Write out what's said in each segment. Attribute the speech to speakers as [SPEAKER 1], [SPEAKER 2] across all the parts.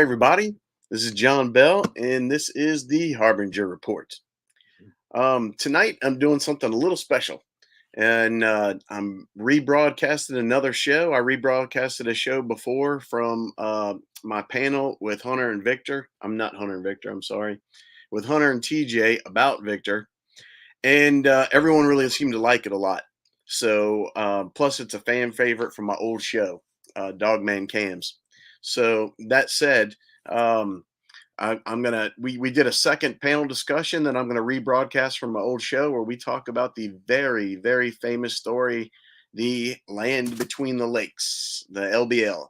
[SPEAKER 1] everybody. This is John Bell, and this is the Harbinger Report. Tonight, I'm doing something a little special, and I'm rebroadcasting another show. I rebroadcasted a show before from my panel with Hunter and Victor. I'm not Hunter and Victor, I'm sorry. With Hunter and TJ about Victor, and everyone really seemed to like it a lot. So, plus, it's a fan favorite from my old show, Dogman Cams. So that said, um, we did a second panel discussion that I'm gonna rebroadcast from my old show where we talk about the very, very famous story, the Land Between the Lakes, the LBL,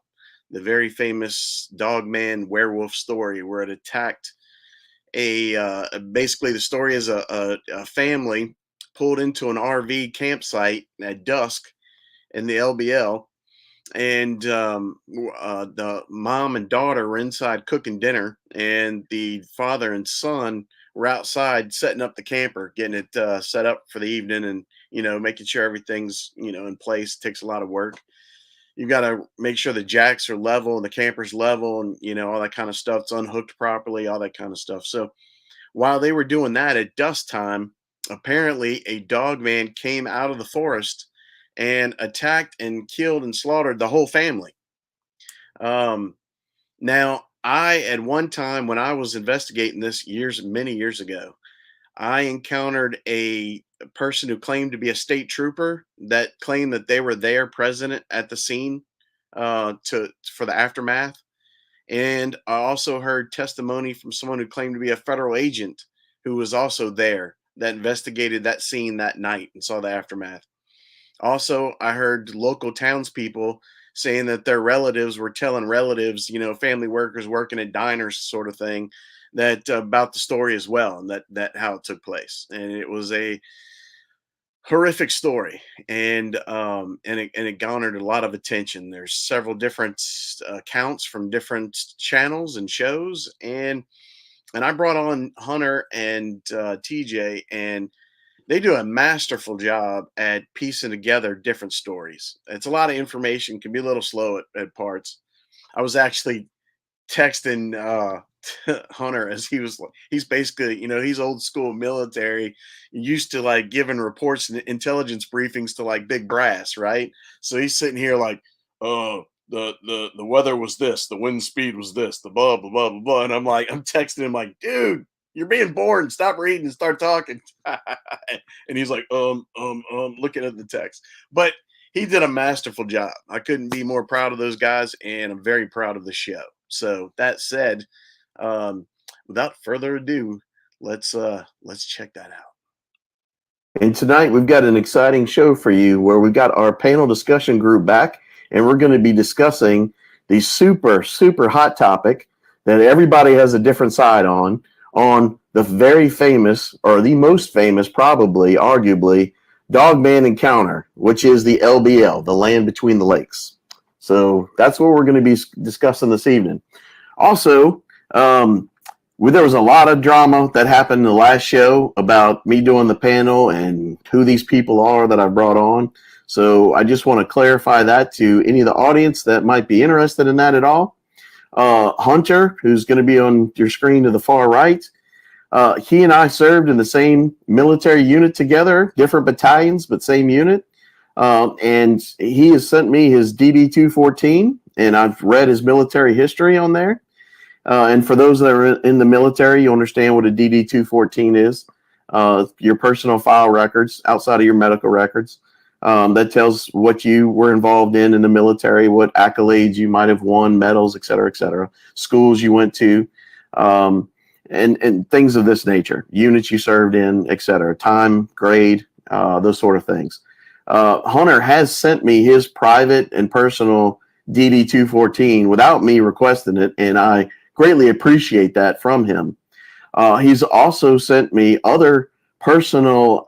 [SPEAKER 1] the very famous dogman werewolf story where it attacked basically the story is a family pulled into an RV campsite at dusk in the LBL, and the mom and daughter were inside cooking dinner, and the father and son were outside setting up the camper, getting it set up for the evening, and making sure everything's in place. It takes a lot of work. You've got to make sure the jacks are level and the camper's level, and all that kind of stuff. It's unhooked properly, all that kind of stuff. So while they were doing that at dusk time, apparently a dog man came out of the forest and attacked and killed and slaughtered the whole family. Now, at one time when I was investigating this many years ago, I encountered a person who claimed to be a state trooper that claimed that they were there present at the scene for the aftermath. And I also heard testimony from someone who claimed to be a federal agent who was also there that investigated that scene that night and saw the aftermath. Also, I heard local townspeople saying that their relatives were telling relatives, family workers working at diners, sort of thing, that about the story as well, and that how it took place. And it was a horrific story, and it garnered a lot of attention. There's several different accounts from different channels and shows, and I brought on Hunter and TJ, and they do a masterful job at piecing together different stories. It's a lot of information, can be a little slow at parts. I was actually texting Hunter as he's basically, he's old school military, used to like giving reports and intelligence briefings to like big brass, right? So he's sitting here like, oh, the weather was this, the wind speed was this, the blah blah blah blah blah, and I'm texting him like, dude, you're being boring. Stop reading and start talking. And he's like, looking at the text. But he did a masterful job. I couldn't be more proud of those guys, and I'm very proud of the show. So that said, without further ado, let's check that out.
[SPEAKER 2] And tonight we've got an exciting show for you where we've got our panel discussion group back, and we're going to be discussing the super, super hot topic that everybody has a different side on the very famous, or the most famous, probably, arguably, Dogman encounter, which is the LBL, the Land Between the Lakes. So that's what we're going to be discussing this evening. Also, there was a lot of drama that happened in the last show about me doing the panel and who these people are that I brought on. So I just want to clarify that to any of the audience that might be interested in that at all. Hunter, who's going to be on your screen to the far right, he and I served in the same military unit together, different battalions, but same unit. And he has sent me his DD-214, and I've read his military history on there. And for those that are in the military, you understand what a DD-214 is. Your personal file records outside of your medical records. That tells what you were involved in the military, what accolades you might have won, medals, et cetera, schools you went to, and things of this nature, units you served in, et cetera, time, grade, those sort of things. Hunter has sent me his private and personal DD-214 without me requesting it, and I greatly appreciate that from him. He's also sent me other personal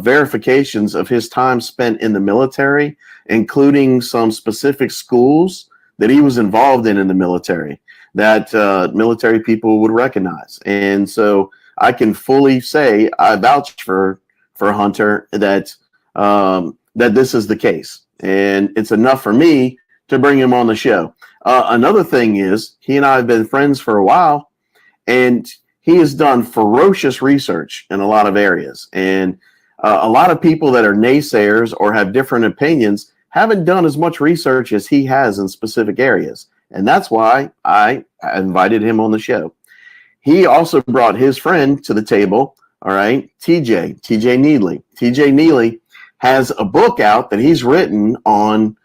[SPEAKER 2] verifications of his time spent in the military, including some specific schools that he was involved in the military that military people would recognize. And so I can fully say I vouch for Hunter that that this is the case, and it's enough for me to bring him on the show. Another thing is, he and I have been friends for a while, and he has done ferocious research in a lot of areas. And a lot of people that are naysayers or have different opinions haven't done as much research as he has in specific areas. And that's why I invited him on the show. He also brought his friend to the table. All right, TJ Neely. TJ Neely has a book out that he's written on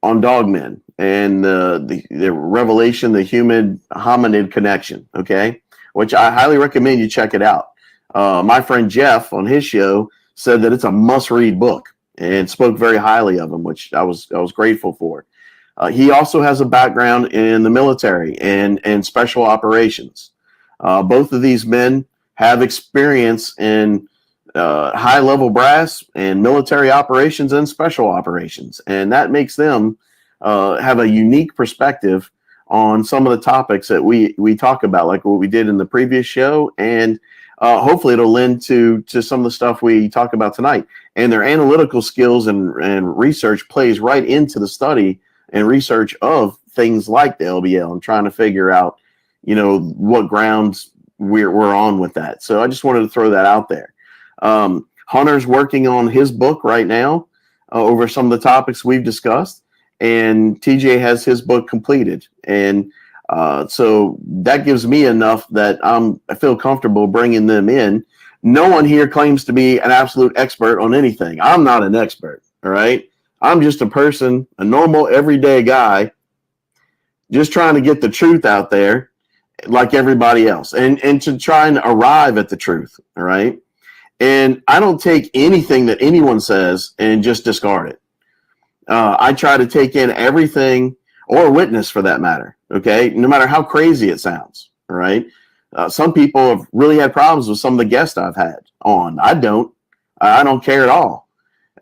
[SPEAKER 2] dogmen and the revelation, the human hominid connection. Okay, which I highly recommend you check it out. My friend Jeff on his show said that it's a must-read book and spoke very highly of him, which I was grateful for. He also has a background in the military and special operations. Both of these men have experience in high-level brass and military operations and special operations, and that makes them have a unique perspective on some of the topics that we talk about, like what we did in the previous show, and hopefully it'll lend to some of the stuff we talk about tonight. And their analytical skills and research plays right into the study and research of things like the LBL and trying to figure out, what grounds we're on with that. So I just wanted to throw that out there. Hunter's working on his book right now over some of the topics we've discussed, and TJ has his book completed. And so that gives me enough that I feel comfortable bringing them in. No one here claims to be an absolute expert on anything. I'm not an expert, all right? I'm just a person, a normal, everyday guy, just trying to get the truth out there like everybody else and to try and arrive at the truth, all right? And I don't take anything that anyone says and just discard it. I try to take in everything, or witness for that matter, okay? No matter how crazy it sounds, all right? Some people have really had problems with some of the guests I've had on. I don't care at all.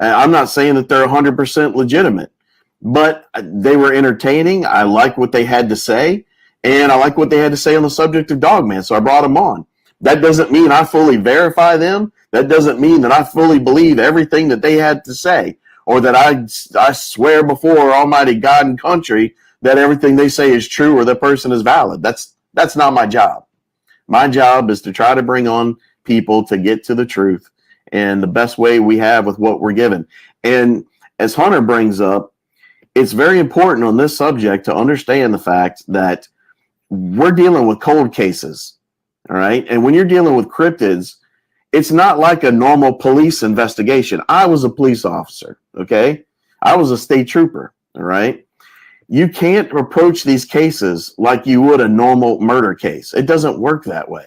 [SPEAKER 2] I'm not saying that they're 100% legitimate, but they were entertaining. I like what they had to say, and I like what they had to say on the subject of Dogman, so I brought them on. That doesn't mean I fully verify them. That doesn't mean that I fully believe everything that they had to say, or that I swear before Almighty God and country that everything they say is true or the person is valid. That's not my job. My job is to try to bring on people to get to the truth, and the best way we have with what we're given. And as Hunter brings up, it's very important on this subject to understand the fact that we're dealing with cold cases, all right? And when you're dealing with cryptids, it's not like a normal police investigation. I was a police officer, okay? I was a state trooper, all right? You can't approach these cases like you would a normal murder case. It doesn't work that way.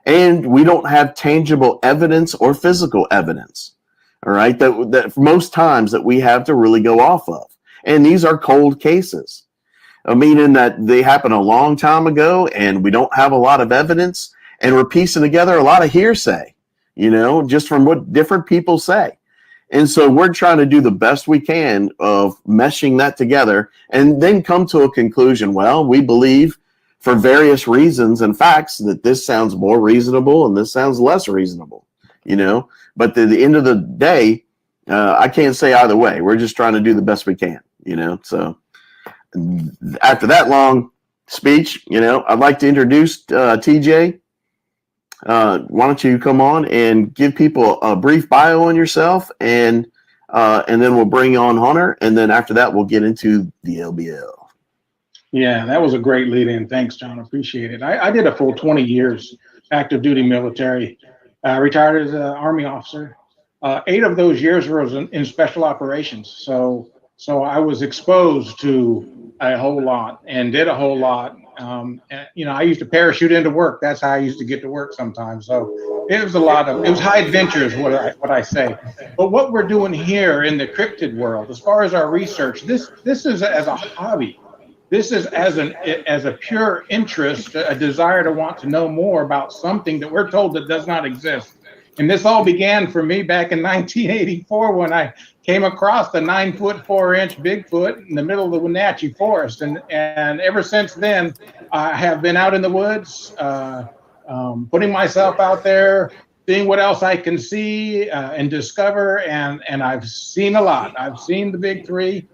[SPEAKER 2] And we don't have tangible evidence or physical evidence, all right, that most times that we have to really go off of. And these are cold cases, meaning that they happened a long time ago and we don't have a lot of evidence, and we're piecing together a lot of hearsay, just from what different people say. And so we're trying to do the best we can of meshing that together and then come to a conclusion. Well, we believe for various reasons and facts that this sounds more reasonable and this sounds less reasonable, but at the end of the day, I can't say either way. We're just trying to do the best we can, so after that long speech, I'd like to introduce TJ. Why don't you come on and give people a brief bio on yourself, and then we'll bring on Hunter, and then after that we'll get into the LBL.
[SPEAKER 3] Yeah, that was a great lead in. Thanks, John. Appreciate it. I did a full 20 years active duty military. Retired as an Army officer. 8 of those years was in special operations. So I was exposed to a whole lot and did a whole lot. I used to parachute into work. That's how I used to get to work sometimes. So it was high adventure is what I say. But what we're doing here in the cryptid world, as far as our research, this is as a hobby. This is as a pure interest, a desire to want to know more about something that we're told that does not exist. And this all began for me back in 1984 when I came across the 9-foot 4-inch Bigfoot in the middle of the Wenatchee Forest. And ever since then, I have been out in the woods, putting myself out there, seeing what else I can see and discover. And I've seen a lot. I've seen the big 3.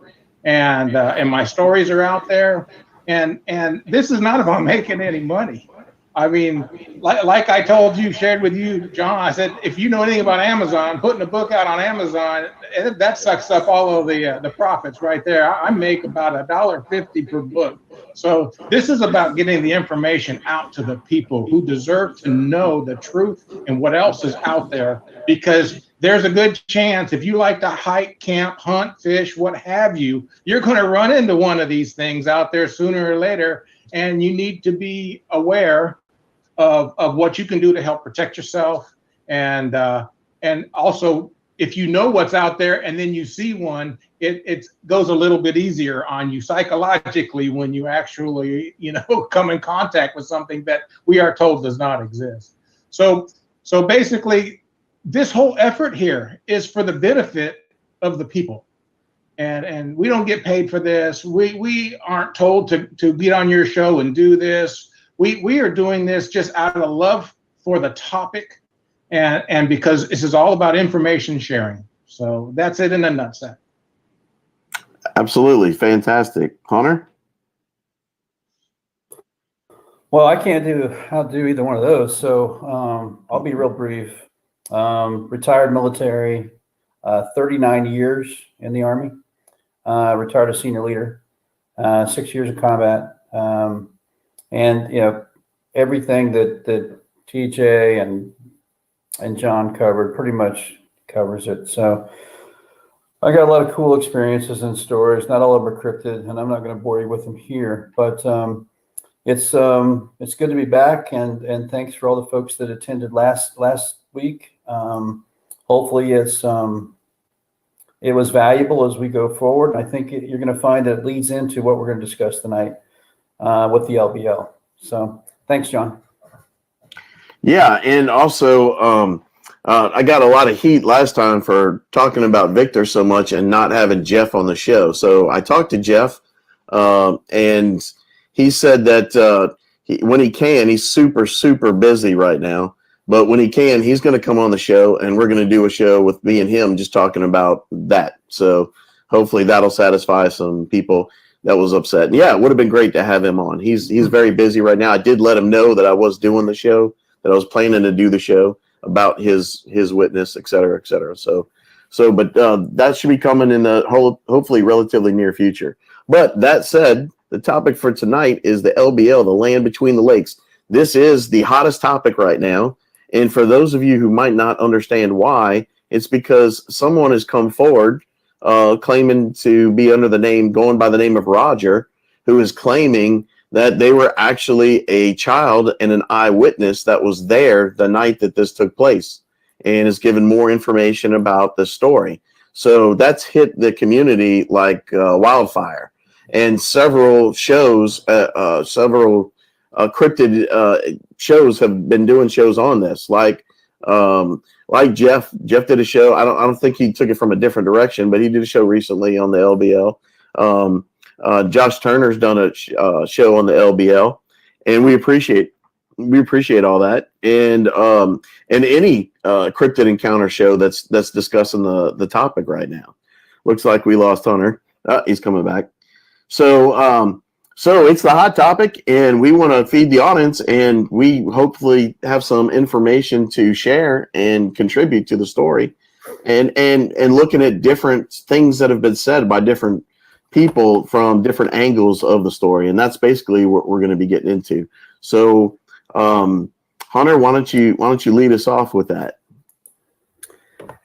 [SPEAKER 3] and my stories are out there. And this is not about making any money. I mean, like I told you, shared with you, John, I said, if you know anything about Amazon, putting a book out on Amazon, that sucks up all of the profits right there. I make about $1.50 per book. So this is about getting the information out to the people who deserve to know the truth and what else is out there, because there's a good chance if you like to hike, camp, hunt, fish, what have you, you're going to run into one of these things out there sooner or later, and you need to be aware of what you can do to help protect yourself, and also if you know what's out there and then you see one, it goes a little bit easier on you psychologically when you actually come in contact with something that we are told does not exist. So basically, this whole effort here is for the benefit of the people. And we don't get paid for this. We aren't told to get on your show and do this. We are doing this just out of love for the topic, and because this is all about information sharing. So that's it in a nutshell.
[SPEAKER 2] Absolutely. Fantastic. Hunter?
[SPEAKER 4] Well, I'll do either one of those. So I'll be real brief. Retired military, 39 years in the Army, retired as senior leader, 6 years of combat. And everything that TJ and John covered pretty much covers it. So I got a lot of cool experiences and stories. Not all of them are cryptid, and I'm not going to bore you with them here. But it's good to be back, and thanks for all the folks that attended last week. Hopefully it was valuable as we go forward. I think you're going to find that it leads into what we're going to discuss tonight with the LBL. So thanks, John.
[SPEAKER 2] Yeah, and also I got a lot of heat last time for talking about Victor so much and not having Jeff on the show. So I talked to Jeff, and he said that when he can, he's super, super busy right now. But when he can, he's going to come on the show, and we're going to do a show with me and him just talking about that. So hopefully that'll satisfy some people that was upset. And yeah, it would have been great to have him on. He's very busy right now. I did let him know that I was doing the show, that I was planning to do the show about his witness, et cetera, et cetera. But that should be coming in the hopefully relatively near future. But that said, the topic for tonight is the LBL, the land between the lakes. This is the hottest topic right now. And for those of you who might not understand why, it's because someone has come forward claiming to be going by the name of Roger, who is claiming that they were actually a child and an eyewitness that was there the night that this took place, and has given more information about the story. So that's hit the community like wildfire. And several shows, cryptid shows have been doing shows on this, like Jeff did a show. I don't think he took it from a different direction, but he did a show recently on the LBL. Josh Turner's done a show on the LBL, and we appreciate all that. And any cryptid encounter show that's discussing the topic right now. Looks like we lost Hunter. He's coming back. So it's the hot topic, and we want to feed the audience, and we hopefully have some information to share and contribute to the story, and looking at different things that have been said by different people from different angles of the story. And that's basically what we're going to be getting into. So, Hunter, why don't you lead us off with that?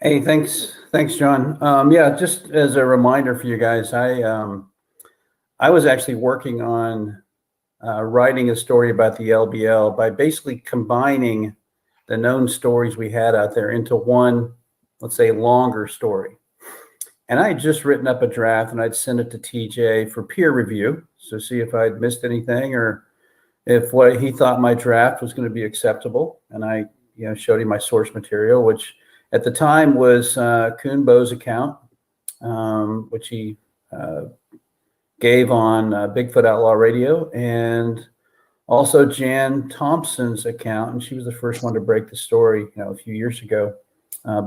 [SPEAKER 4] Hey, thanks, John. Yeah, just as a reminder for you guys, I was actually working on writing a story about the LBL by basically combining the known stories we had out there into one, let's say, longer story. And I had just written up a draft, and I'd send it to TJ for peer review, so see if I'd missed anything or if what he thought my draft was going to be acceptable. And I showed him my source material, which at the time was Kuhn Bo's account, which he gave on Bigfoot Outlaw Radio, and also Jan Thompson's account, and she was the first one to break the story, a few years ago.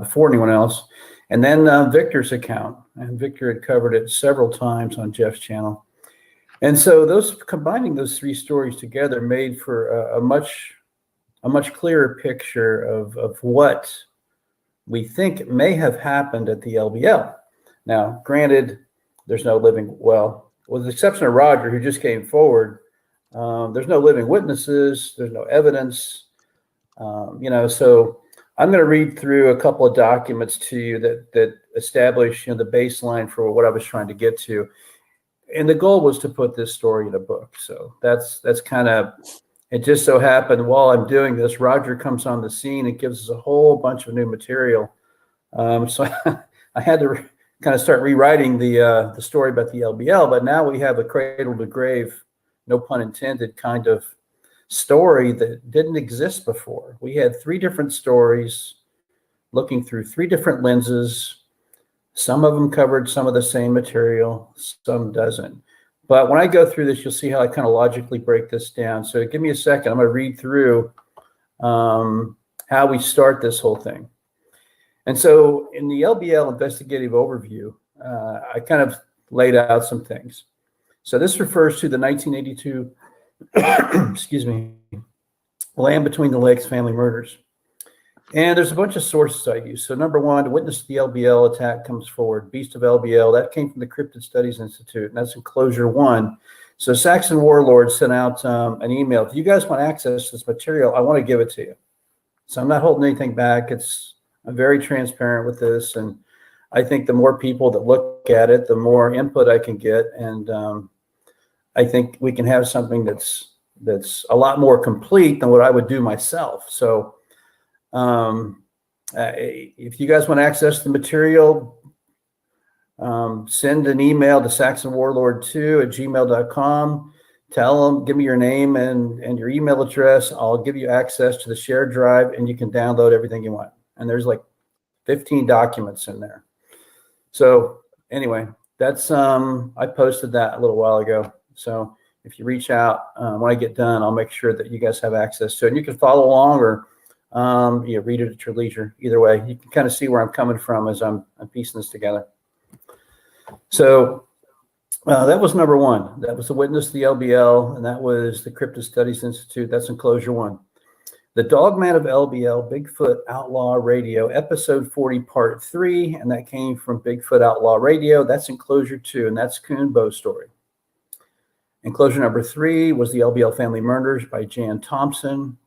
[SPEAKER 4] before anyone else. And then Victor's account, and Victor had covered it several times on Jeff's channel. And so combining those three stories together made for a much clearer picture of what we think may have happened at the LBL. Now, granted, there's no living, well, with the exception of Roger, who just came forward, there's no living witnesses, there's no evidence, so I'm going to read through a couple of documents to you that establish, the baseline for what I was trying to get to. And the goal was to put this story in a book. So that's kind of, it just so happened while I'm doing this, Roger comes on the scene and gives us a whole bunch of new material. So I had to kind of start rewriting the story about the LBL, but now we have a cradle to grave, no pun intended, kind of story that didn't exist before. We had three different stories looking through three different lenses. Some of them covered some of the same material, some doesn't. But when I go through this, you'll see how I kind of logically break this down. So give me a second. I'm going to read through how we start this whole thing. And so in the LBL investigative overview, I kind of laid out some things. So this refers to the 1982 excuse me, Land Between the Lakes family murders. And there's a bunch of sources I use. So number one, witness to the LBL attack comes forward. Beast of LBL, that came from the Cryptid Studies Institute, and that's enclosure 1. So Saxon Warlord sent out an email. If you guys want access to this material, I want to give it to you. So I'm not holding anything back. I'm very transparent with this, and I think the more people that look at it, the more input I can get, and I think we can have something that's a lot more complete than what I would do myself. So if you guys want to access the material, send an email to saxonwarlord2@gmail.com. Tell them, give me your name and your email address. I'll give you access to the shared drive, and you can download everything you want. And there's like 15 documents in there. So anyway, that's I posted that a little while ago. So if you reach out, when I get done, I'll make sure that you guys have access to it. And you can follow along or read it at your leisure. Either way, you can kind of see where I'm coming from as I'm piecing this together. So that was number one. That was the witness to the LBL, and that was the Cryptid Studies Institute. That's enclosure 1. The Dogman of LBL, Bigfoot Outlaw Radio, episode 40, part 3, and that came from Bigfoot Outlaw Radio. That's enclosure 2, and that's Coon Bow Story. Enclosure number 3 was the LBL Family Murders by Jan Thompson.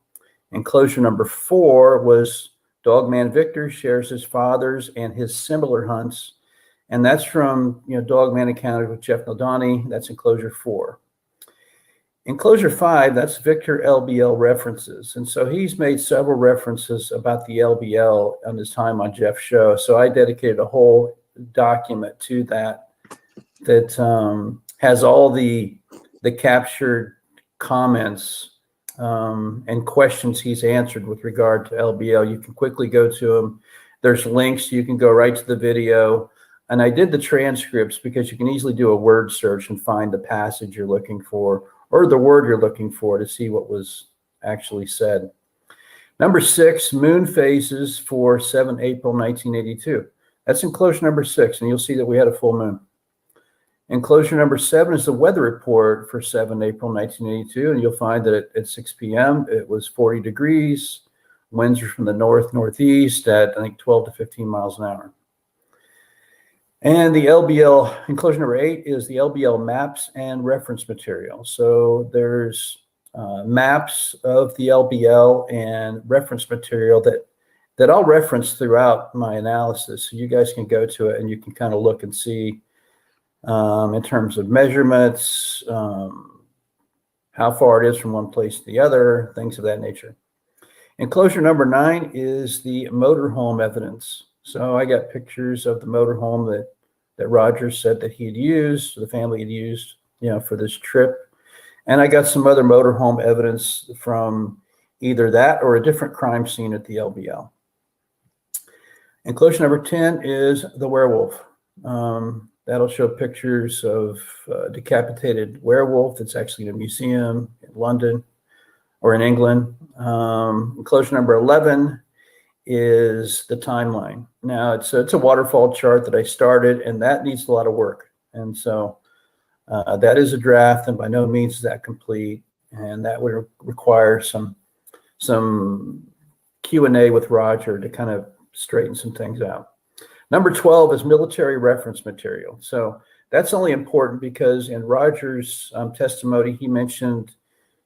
[SPEAKER 4] Enclosure number 4 was Dogman Victor shares his father's and his similar hunts. And that's from, Dogman Encountered with Jeff Naldani. That's enclosure 4. Enclosure 5, that's Victor LBL references. And so he's made several references about the LBL on his time on Jeff's show. So I dedicated a whole document to that has all the captured comments and questions he's answered with regard to LBL. You can quickly go to them. There's links. You can go right to the video. And I did the transcripts because you can easily do a word search and find the passage you're looking for or the word you're looking for to see what was actually said. Number 6, moon phases for 7 April 1982. That's enclosure number 6, and you'll see that we had a full moon. Enclosure number 7 is the weather report for 7 April 1982, and you'll find that at 6 p.m. it was 40 degrees. Winds are from the northeast at, I think, 12 to 15 miles an hour. And the LBL, enclosure number 8 is the LBL maps and reference material. So there's maps of the LBL and reference material that I'll reference throughout my analysis. So you guys can go to it and you can kind of look and see in terms of measurements, how far it is from one place to the other, things of that nature. Enclosure number 9 is the motorhome evidence. So I got pictures of the motorhome that Roger said that he'd used, the family had used, for this trip. And I got some other motorhome evidence from either that or a different crime scene at the LBL. Enclosure number 10 is the werewolf. That'll show pictures of a decapitated werewolf that's actually in a museum in London or in England. Enclosure number 11 is the timeline. Now it's a waterfall chart that I started, and that needs a lot of work. And so that is a draft, and by no means is that complete. And that would require some Q&A with Roger to kind of straighten some things out. Number 12 is military reference material. So that's only important because in Roger's testimony, he mentioned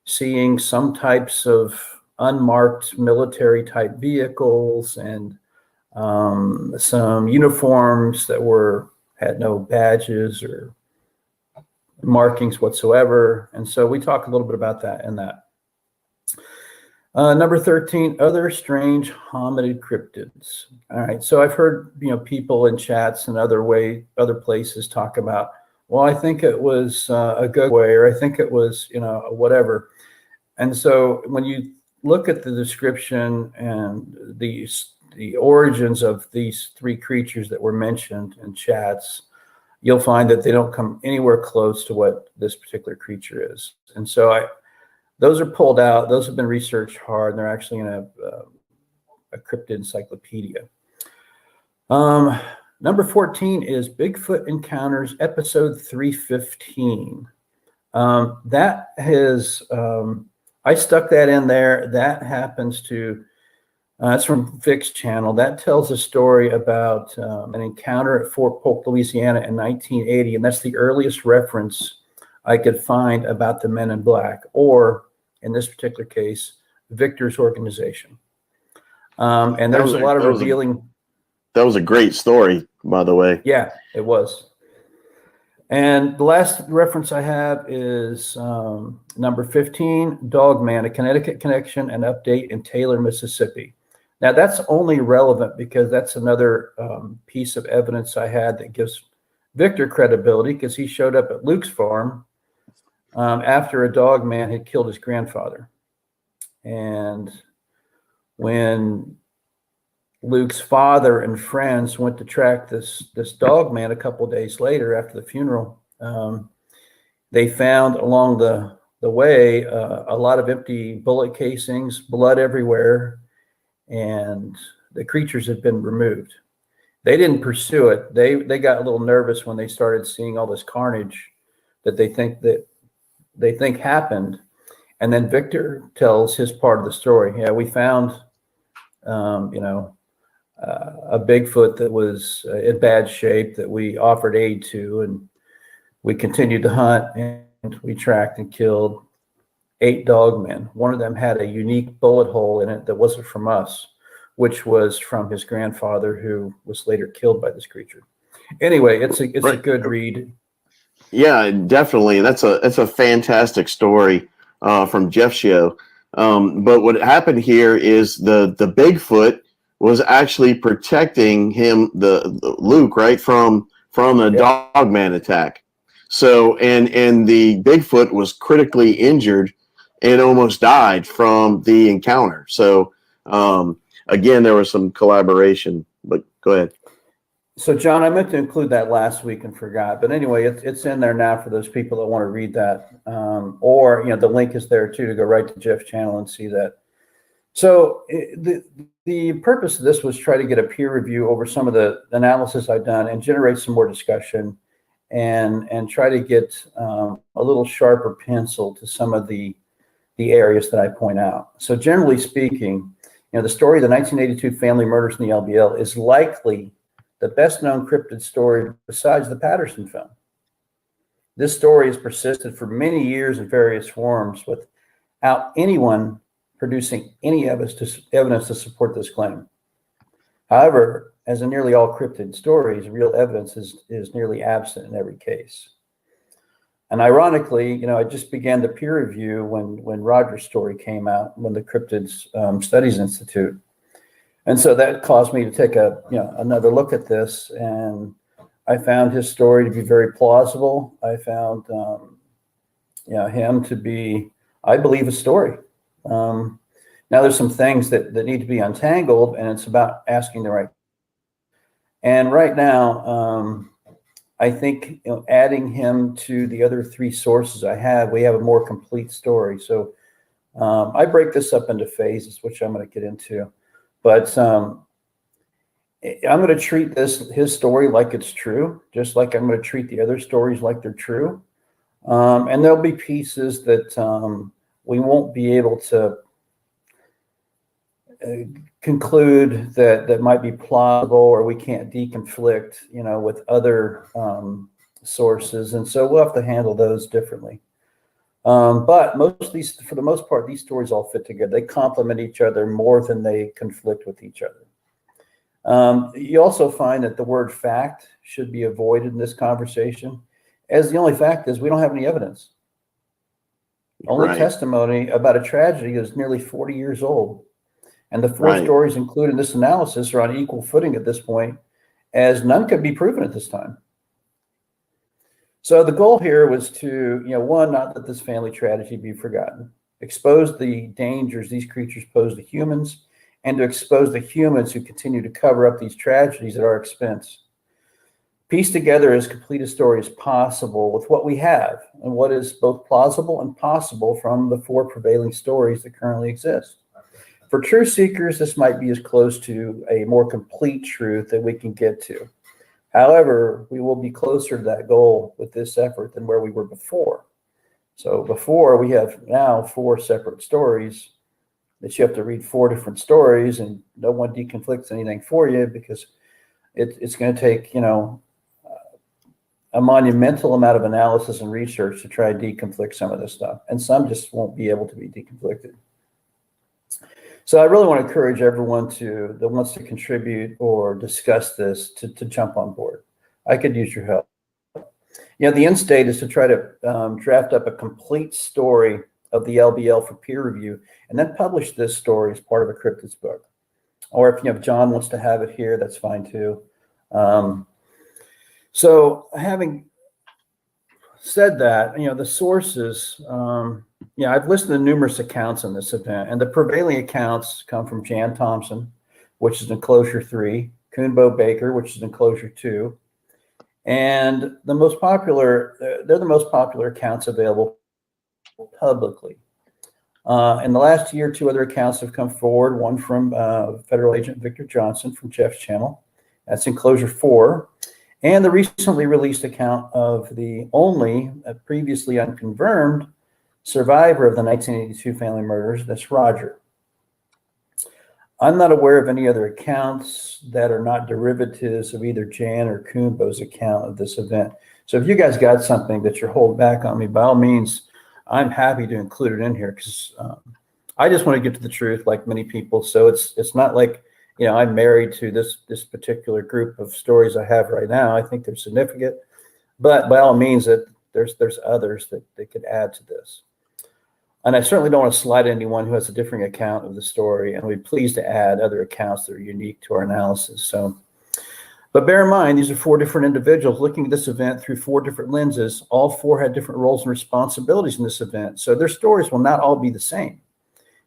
[SPEAKER 4] seeing some types of unmarked military type vehicles and some uniforms that had no badges or markings whatsoever. And so we talk a little bit about that in that. Number 13, other strange hominid cryptids. All right, so I've heard people in chats and other places talk about, well, I think it was a Gugway, or I think it was whatever. And so when you look at the description and the origins of these three creatures that were mentioned in chats, you'll find that they don't come anywhere close to what this particular creature is. And so those are pulled out. Those have been researched hard, and they're actually in a cryptid encyclopedia. Number 14 is Bigfoot Encounters, episode 315. That has, I stuck that in there. That happens to, it's from Vic's channel. That tells a story about an encounter at Fort Polk, Louisiana in 1980, and that's the earliest reference I could find about the Men in Black, or in this particular case, Victor's organization. And there's a lot of revealing.
[SPEAKER 2] That was a great story, by the way.
[SPEAKER 4] Yeah, it was. And the last reference I have is number 15, Dogman, a Connecticut connection and update in Taylor, Mississippi. Now, that's only relevant because that's another piece of evidence I had that gives Victor credibility, because he showed up at Luke's farm after a dog man had killed his grandfather. And when Luke's father and friends went to track this dog man a couple of days later after the funeral, they found along the way a lot of empty bullet casings, blood everywhere, and the creatures had been removed. They didn't pursue it. They got a little nervous when they started seeing all this carnage that they think happened. And then Victor tells his part of the story. Yeah, we found, a Bigfoot that was in bad shape that we offered aid to, and we continued to hunt, and we tracked and killed 8 dogmen. One of them had a unique bullet hole in it that wasn't from us, which was from his grandfather, who was later killed by this creature. Anyway, it's a good read.
[SPEAKER 2] Yeah, definitely. That's a fantastic story from Jeff's show. But what happened here is the Bigfoot was actually protecting him, the Luke, right, from a dogman attack. So and the Bigfoot was critically injured and almost died from the encounter. So again, there was some collaboration. But go ahead.
[SPEAKER 4] So, John, I meant to include that last week and forgot. But anyway, it's in there now for those people that want to read that. Or the link is there too to go right to Jeff's channel and see that. So the purpose of this was try to get a peer review over some of the analysis I've done and generate some more discussion and try to get a little sharper pencil to some of the areas that I point out. So generally speaking, the story of the 1982 family murders in the LBL is likely the best known cryptid story besides the Patterson film. This story has persisted for many years in various forms without anyone producing any evidence to support this claim. However, as in nearly all cryptid stories, real evidence is nearly absent in every case. And ironically, I just began the peer review when Roger's story came out, when the Cryptids Studies Institute. And so that caused me to take another look at this, and I found his story to be very plausible. I found him to be, I believe, a story. Now there's some things that need to be untangled, and it's about asking the right. And right now, I think adding him to the other 3 sources we have a more complete story. So I break this up into phases, which I'm going to get into. But I'm going to treat his story like it's true, just like I'm going to treat the other stories like they're true. And there'll be pieces that we won't be able to conclude that might be plausible, or we can't deconflict, with other sources. And so we'll have to handle those differently. But for the most part, these stories all fit together. They complement each other more than they conflict with each other. You also find that the word fact should be avoided in this conversation, as the only fact is we don't have any evidence. Only
[SPEAKER 1] Right.
[SPEAKER 4] testimony about a tragedy is nearly 40 years old. And the four
[SPEAKER 1] Right.
[SPEAKER 4] stories included in this analysis are on equal footing at this point, as none could be proven at this time. So the goal here was to, one, not let this family tragedy be forgotten, expose the dangers these creatures pose to humans, and to expose the humans who continue to cover up these tragedies at our expense. Piece together as complete a story as possible with what we have and what is both plausible and possible from the four prevailing stories that currently exist. For truth seekers, this might be as close to a more complete truth that we can get to. However, we will be closer to that goal with this effort than where we were before. So before, we have now 4 separate stories that you have to read 4 different stories, and no one deconflicts anything for you, because it's going to take, a monumental amount of analysis and research to try to deconflict some of this stuff. And some just won't be able to be deconflicted. So I really want to encourage everyone that wants to contribute or discuss this to jump on board. I could use your help. The end state is to try to draft up a complete story of the LBL for peer review, and then publish this story as part of a cryptids book. Or if John wants to have it here, that's fine too. So having said that, the sources, I've listened to numerous accounts on this event, and the prevailing accounts come from Jan Thompson, which is enclosure 3, Coonbo Baker, which is enclosure 2, and they're the most popular accounts available publicly. In the last year, 2 other accounts have come forward, one from Federal Agent Victor Johnson from Jeff's channel. That's enclosure 4. And the recently released account of the only previously unconfirmed survivor of the 1982 family murders, that's Roger. I'm not aware of any other accounts that are not derivatives of either Jan or Coonbo's account of this event. So if you guys got something that you're holding back on me, by all means, I'm happy to include it in here, because I just want to get to the truth, like many people. So it's not like, I'm married to this particular group of stories I have right now. I think they're significant, but by all means, that there's others that they could add to this. And I certainly don't want to slight anyone who has a different account of the story, and we'd be pleased to add other accounts that are unique to our analysis. So, but bear in mind, these are 4 different individuals looking at this event through 4 different lenses. All 4 had different roles and responsibilities in this event, so their stories will not all be the same.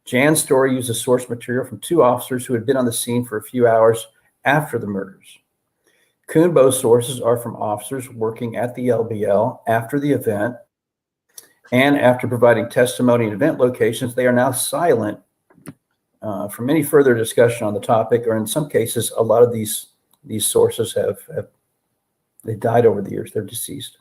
[SPEAKER 4] Jan's story uses source material from 2 officers who had been on the scene for a few hours after the murders. Coonbo's sources are from officers working at the LBL after the event, and after providing testimony at event locations, they are now silent from any further discussion on the topic, or in some cases, a lot of these sources they died over the years, they're deceased.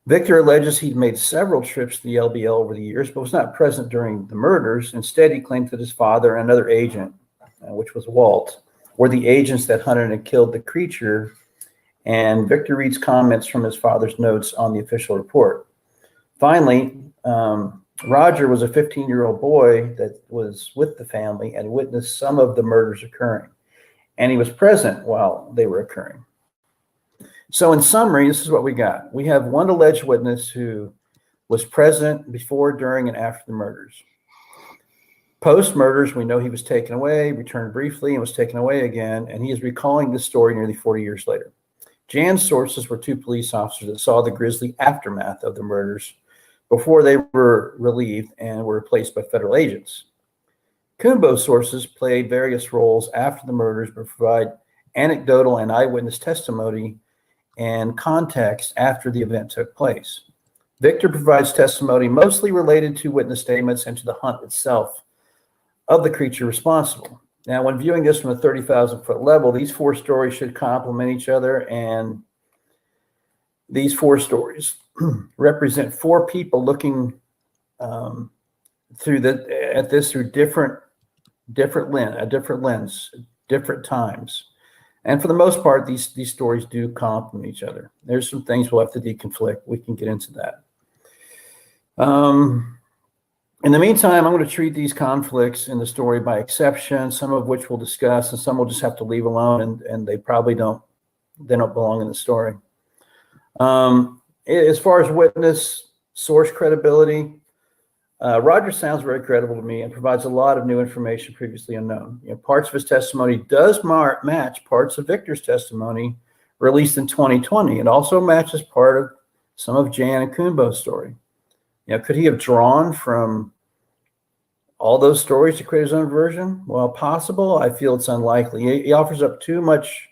[SPEAKER 4] Victor alleges he'd made several trips to the LBL over the years, but was not present during the murders. Instead, he claimed that his father and another agent, which was Walt, were the agents that hunted and killed the creature. And Victor reads comments from his father's notes on the official report. Finally, Roger was a 15-year-old boy that was with the family and witnessed some of the murders occurring. And he was present while they were occurring. So in summary, this is what we got. We have one alleged witness who was present before, during, and after the murders. Post-murders, we know he was taken away, returned briefly, and was taken away again, and he is recalling this story nearly 40 years later. Jan's sources were 2 police officers that saw the grisly aftermath of the murders before they were relieved and were replaced by federal agents. Coonbo's sources played various roles after the murders, but provide anecdotal and eyewitness testimony and context after the event took place. Victor provides testimony mostly related to witness statements and to the hunt itself of the creature responsible. Now, when viewing this from a 30,000-foot level, these four stories should complement each other, and these four stories represent four people looking through different lens, different times. And for the most part, these stories do complement each other. There's some things we'll have to deconflict. We can get into that. In the meantime, I'm going to treat these conflicts in the story by exception, some of which we'll discuss, and some we'll just have to leave alone, and they probably don't belong in the story. As far as witness source credibility, Roger sounds very credible to me and provides a lot of new information previously unknown. Parts of his testimony does match parts of Victor's testimony released in 2020. It also matches part of some of Jan and Kumbo's story. Could he have drawn from all those stories to create his own version? Well, possible. I feel it's unlikely. He offers up too much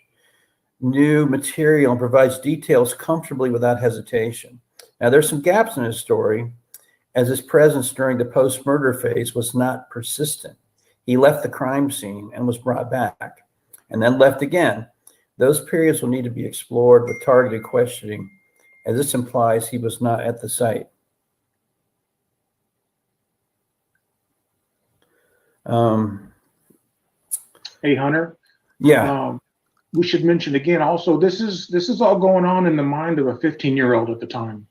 [SPEAKER 4] new material and provides details comfortably without hesitation. Now, there's some gaps in his story, as his presence during the post-murder phase was not persistent. He left the crime scene and was brought back, and then left again. Those periods will need to be explored with targeted questioning, as this implies he was not at the site.
[SPEAKER 3] Hey, Hunter.
[SPEAKER 4] Yeah.
[SPEAKER 3] We should mention again also, this is all going on in the mind of a 15-year-old at the time.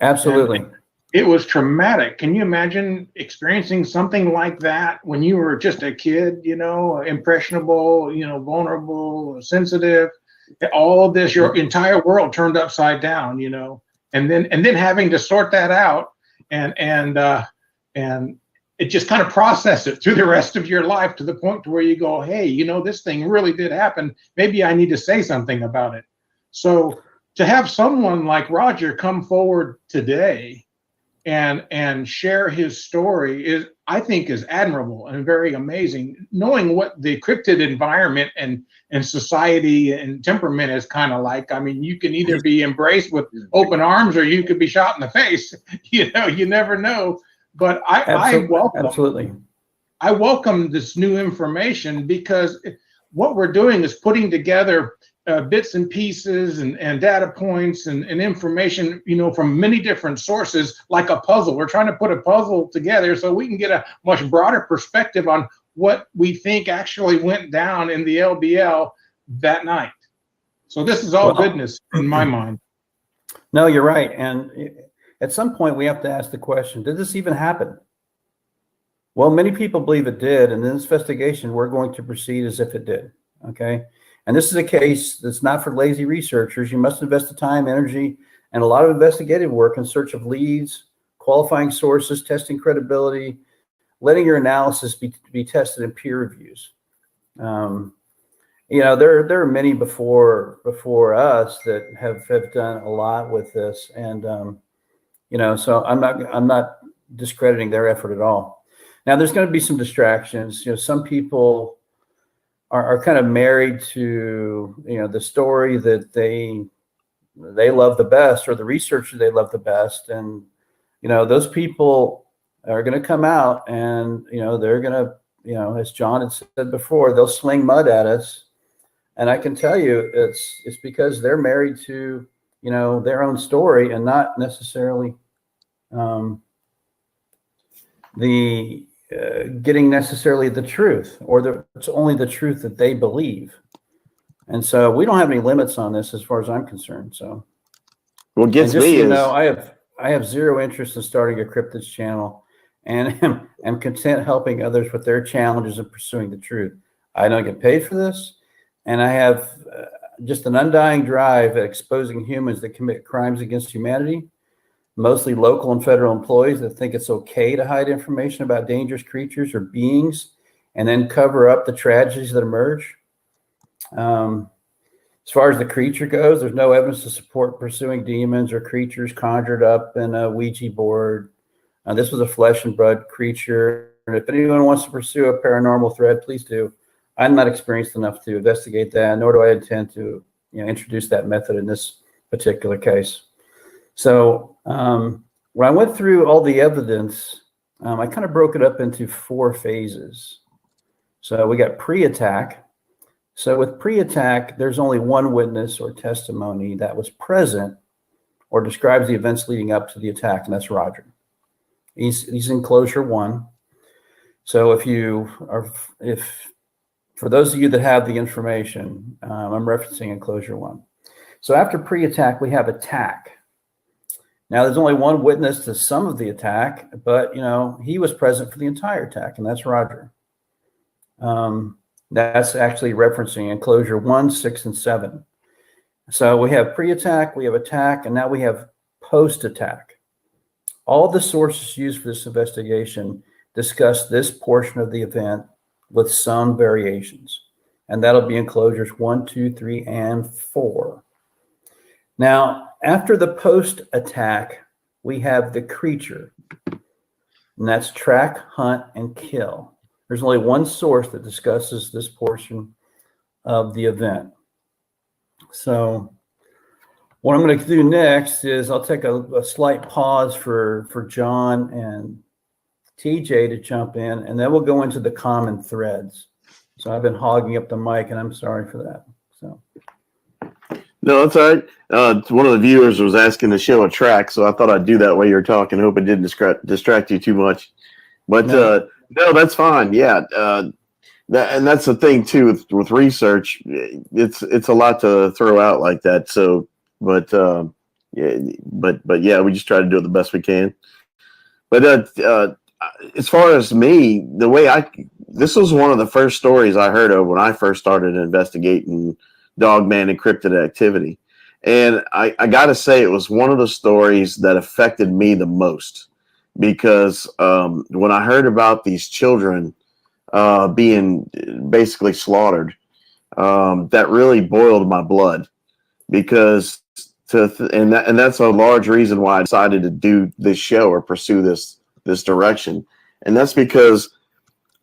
[SPEAKER 4] Absolutely.
[SPEAKER 3] And it was traumatic. Can you imagine experiencing something like that when you were just a kid, impressionable, vulnerable, sensitive, all of this, your entire world turned upside down, and then having to sort that out and it just kind of process it through the rest of your life to the point to where you go, hey, this thing really did happen. Maybe I need to say something about it. So to have someone like Roger come forward today and share his story I think is admirable and very amazing. Knowing what the cryptid environment and society and temperament is kind of like. I mean, you can either be embraced with open arms or you could be shot in the face. You never know. But I welcome this new information, because what we're doing is putting together bits and pieces and data points and information, from many different sources, like a puzzle. We're trying to put a puzzle together so we can get a much broader perspective on what we think actually went down in the LBL that night. So this is all goodness in my mind.
[SPEAKER 4] No, you're right. And at some point, we have to ask the question, did this even happen? Well, many people believe it did. And in this investigation, we're going to proceed as if it did. Okay. And this is a case that's not for lazy researchers. You must invest the time, energy, and a lot of investigative work in search of leads, qualifying sources, testing credibility, letting your analysis be tested in peer reviews. There are many before us that have done a lot with this. And, so I'm not discrediting their effort at all. Now, there's going to be some distractions. Some people are kind of married to, the story that they love the best, or the researcher they love the best. And, those people are going to come out and, they're going to, as John had said before, they'll sling mud at us. And I can tell you it's because they're married to, their own story, and not necessarily getting necessarily the truth, or it's only the truth that they believe. And so we don't have any limits on this as far as I'm concerned. So
[SPEAKER 2] what gets me is,
[SPEAKER 4] I have zero interest in starting a cryptids channel, and am content helping others with their challenges in pursuing the truth. I don't get paid for this, and I have just an undying drive at exposing humans that commit crimes against humanity, mostly local and federal employees that think it's okay to hide information about dangerous creatures or beings and then cover up the tragedies that emerge. As far as the creature goes, there's no evidence to support pursuing demons or creatures conjured up in a Ouija board. This was a flesh and blood creature. And if anyone wants to pursue a paranormal thread, please do. I'm not experienced enough to investigate that, nor do I intend to introduce that method in this particular case. So when I went through all the evidence, I kind of broke it up into 4 phases. So we got pre-attack. So with pre-attack, there's only one witness or testimony that was present or describes the events leading up to the attack, and that's Roger. He's in closure 1. So if for those of you that have the information, I'm referencing enclosure 1. So after pre-attack, we have attack. Now there's only one witness to some of the attack, but he was present for the entire attack, and that's Roger. That's actually referencing enclosure 1, 6, and 7. So we have pre-attack, we have attack, and now we have post-attack. All the sources used for this investigation discuss this portion of the event with some variations, and that'll be enclosures 1, 2, 3, and 4. Now, after the post-attack, we have the creature, and that's track, hunt, and kill. There's only one source that discusses this portion of the event. So what I'm going to do next is I'll take a slight pause for John and TJ to jump in, and then we'll go into the common threads. So I've been hogging up the mic, and I'm sorry for that. So
[SPEAKER 2] No, that's all right. One of the viewers was asking to show a track, so I thought I'd do that while you were talking. Hope it didn't distract you too much. But no, that's fine. Yeah, and that's the thing too with research. It's a lot to throw out like that. So, but yeah, we just try to do it the best we can. But as far as me, this was one of the first stories I heard of when I first started investigating Dogman encrypted activity, and I got to say it was one of the stories that affected me the most. Because when I heard about these children being basically slaughtered, that really boiled my blood. Because and that's a large reason why I decided to do this show or pursue this direction. And that's because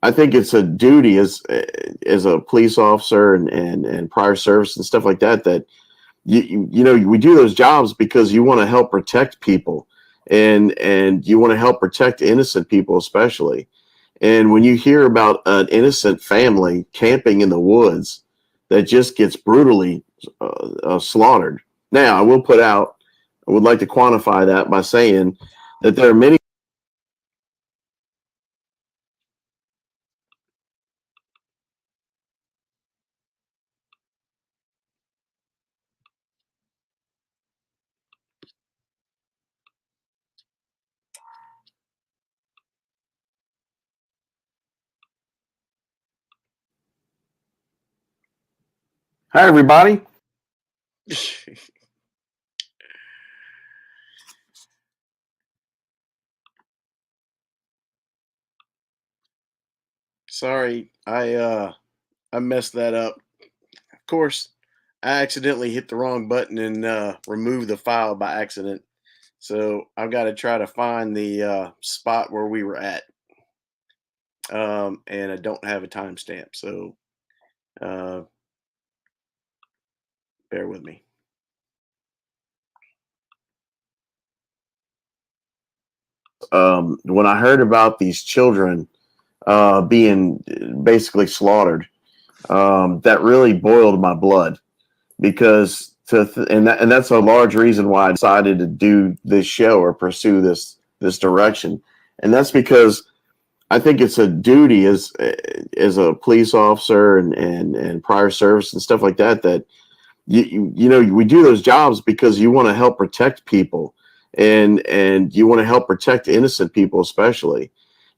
[SPEAKER 2] I think it's a duty as a police officer and prior service and stuff like that, that we do those jobs because you want to help protect people. And you want to help protect innocent people, especially. And when you hear about an innocent family camping in the woods that just gets brutally slaughtered. Now, I would like to quantify that by saying that there are many. Hi, everybody.
[SPEAKER 1] Sorry, I messed that up. Of course, I accidentally hit the wrong button and removed the file by accident. So I've got to try to find the spot where we were at. And I don't have a timestamp, so uh, bear with me.
[SPEAKER 2] When I heard about these children being basically slaughtered, that really boiled my blood. Because and that's a large reason why I decided to do this show or pursue this direction. And that's because I think it's a duty as a police officer and prior service and stuff like that, that we do those jobs because you want to help protect people and you want to help protect innocent people, especially.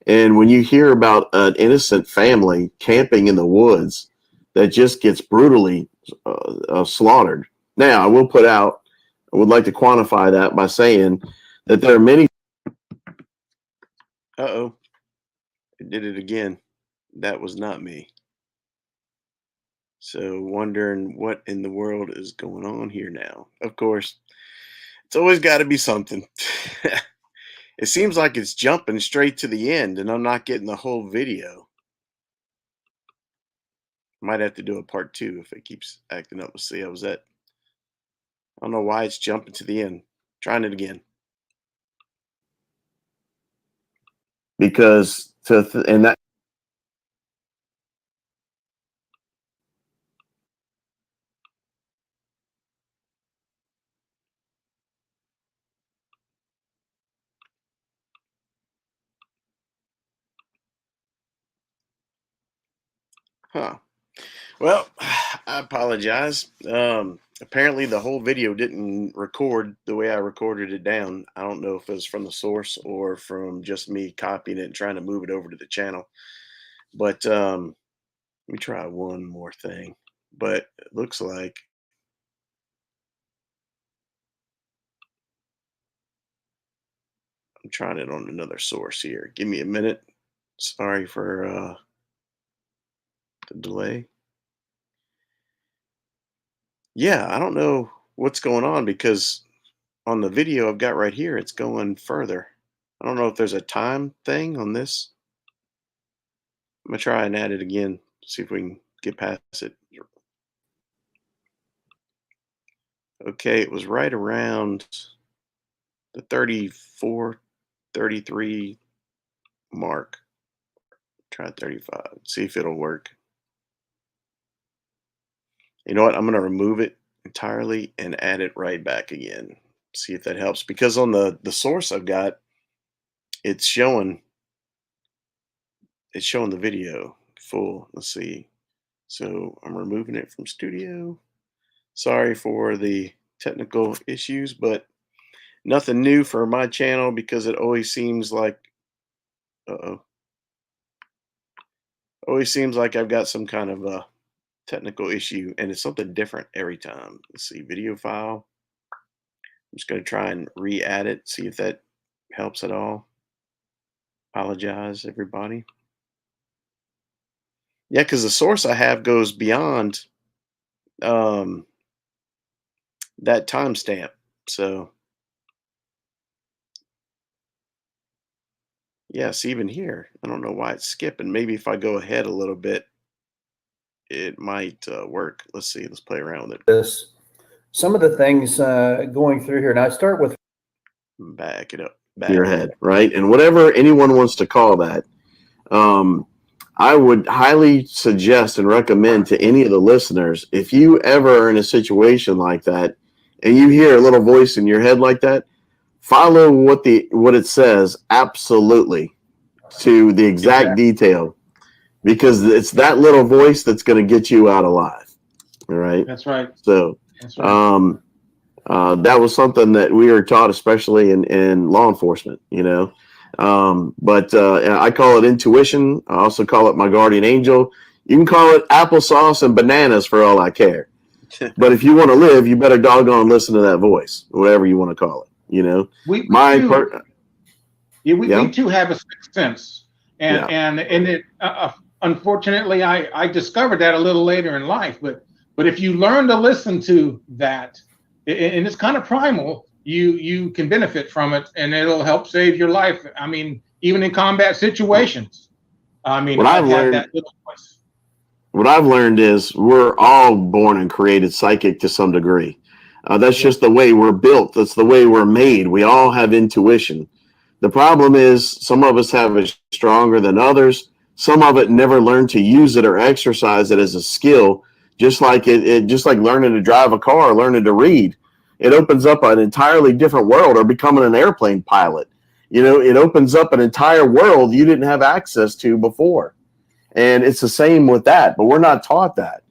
[SPEAKER 2] And when you hear about an innocent family camping in the woods that just gets brutally slaughtered. Now, I would like to quantify that by saying that there are many.
[SPEAKER 1] Uh-oh. It did it again. That was not me. So wondering what in the world is going on here now. Of course, it's always got to be something. It seems like it's jumping straight to the end and I'm not getting the whole video. Might have to do a part 2 if it keeps acting up. Let's see, I don't know why it's jumping to the end. Trying it again.
[SPEAKER 2] Because and that
[SPEAKER 1] Huh. Well, I apologize. Apparently the whole video didn't record the way I recorded it down. I don't know if it was from the source or from just me copying it and trying to move it over to the channel. But let me try one more thing. But it looks like I'm trying it on another source here. Give me a minute. Sorry for the delay. Yeah, I don't know what's going on because on the video I've got right here, it's going further. I don't know if there's a time thing on this. I'm gonna try and add it again, see if we can get past it. Okay, it was right around the 34, 33 mark. Try 35, see if it'll work. You know what? I'm gonna remove it entirely and add it right back again. See if that helps. Because on the source I've got, it's showing the video full. Let's see. So I'm removing it from studio. Sorry for the technical issues, but nothing new for my channel because it always seems like always seems like I've got some kind of a technical issue and it's something different every time. Let's see, video file. I'm just going to try and re-add it, see if that helps at all. Apologize, everybody. Yeah, because the source I have goes beyond that timestamp. So, yes, even here, I don't know why it's skipping. Maybe if I go ahead a little bit, it might work. Let's see. Let's play around with it.
[SPEAKER 4] Some of the things going through here, and I start with
[SPEAKER 1] back it up.
[SPEAKER 2] Back your head, right? And whatever anyone wants to call that, I would highly suggest and recommend to any of the listeners, if you ever are in a situation like that and you hear a little voice in your head like that, follow what it says absolutely to the exact detail, because it's that little voice that's going to get you out alive. All right.
[SPEAKER 3] That's right.
[SPEAKER 2] So
[SPEAKER 3] That's right.
[SPEAKER 2] that was something that we were taught, especially in law enforcement, you know. But I call it intuition. I also call it my guardian angel. You can call it applesauce and bananas for all I care. But if you want to live, you better doggone listen to that voice, whatever you want to call it. You know, we
[SPEAKER 3] too have a sixth sense, and it unfortunately I discovered that a little later in life. But if you learn to listen to that, and it's kind of primal, you can benefit from it, and it'll help save your life. I mean, even in combat situations. I mean, I've had that little voice.
[SPEAKER 2] What I've learned is we're all born and created psychic to some degree. That's just the way we're built. That's the way we're made. We all have intuition. The problem is some of us have it stronger than others. Some of it never learned to use it or exercise it as a skill, just like just like learning to drive a car or learning to read. It opens up an entirely different world, or becoming an airplane pilot. You know, it opens up an entire world you didn't have access to before. And it's the same with that, but we're not taught that.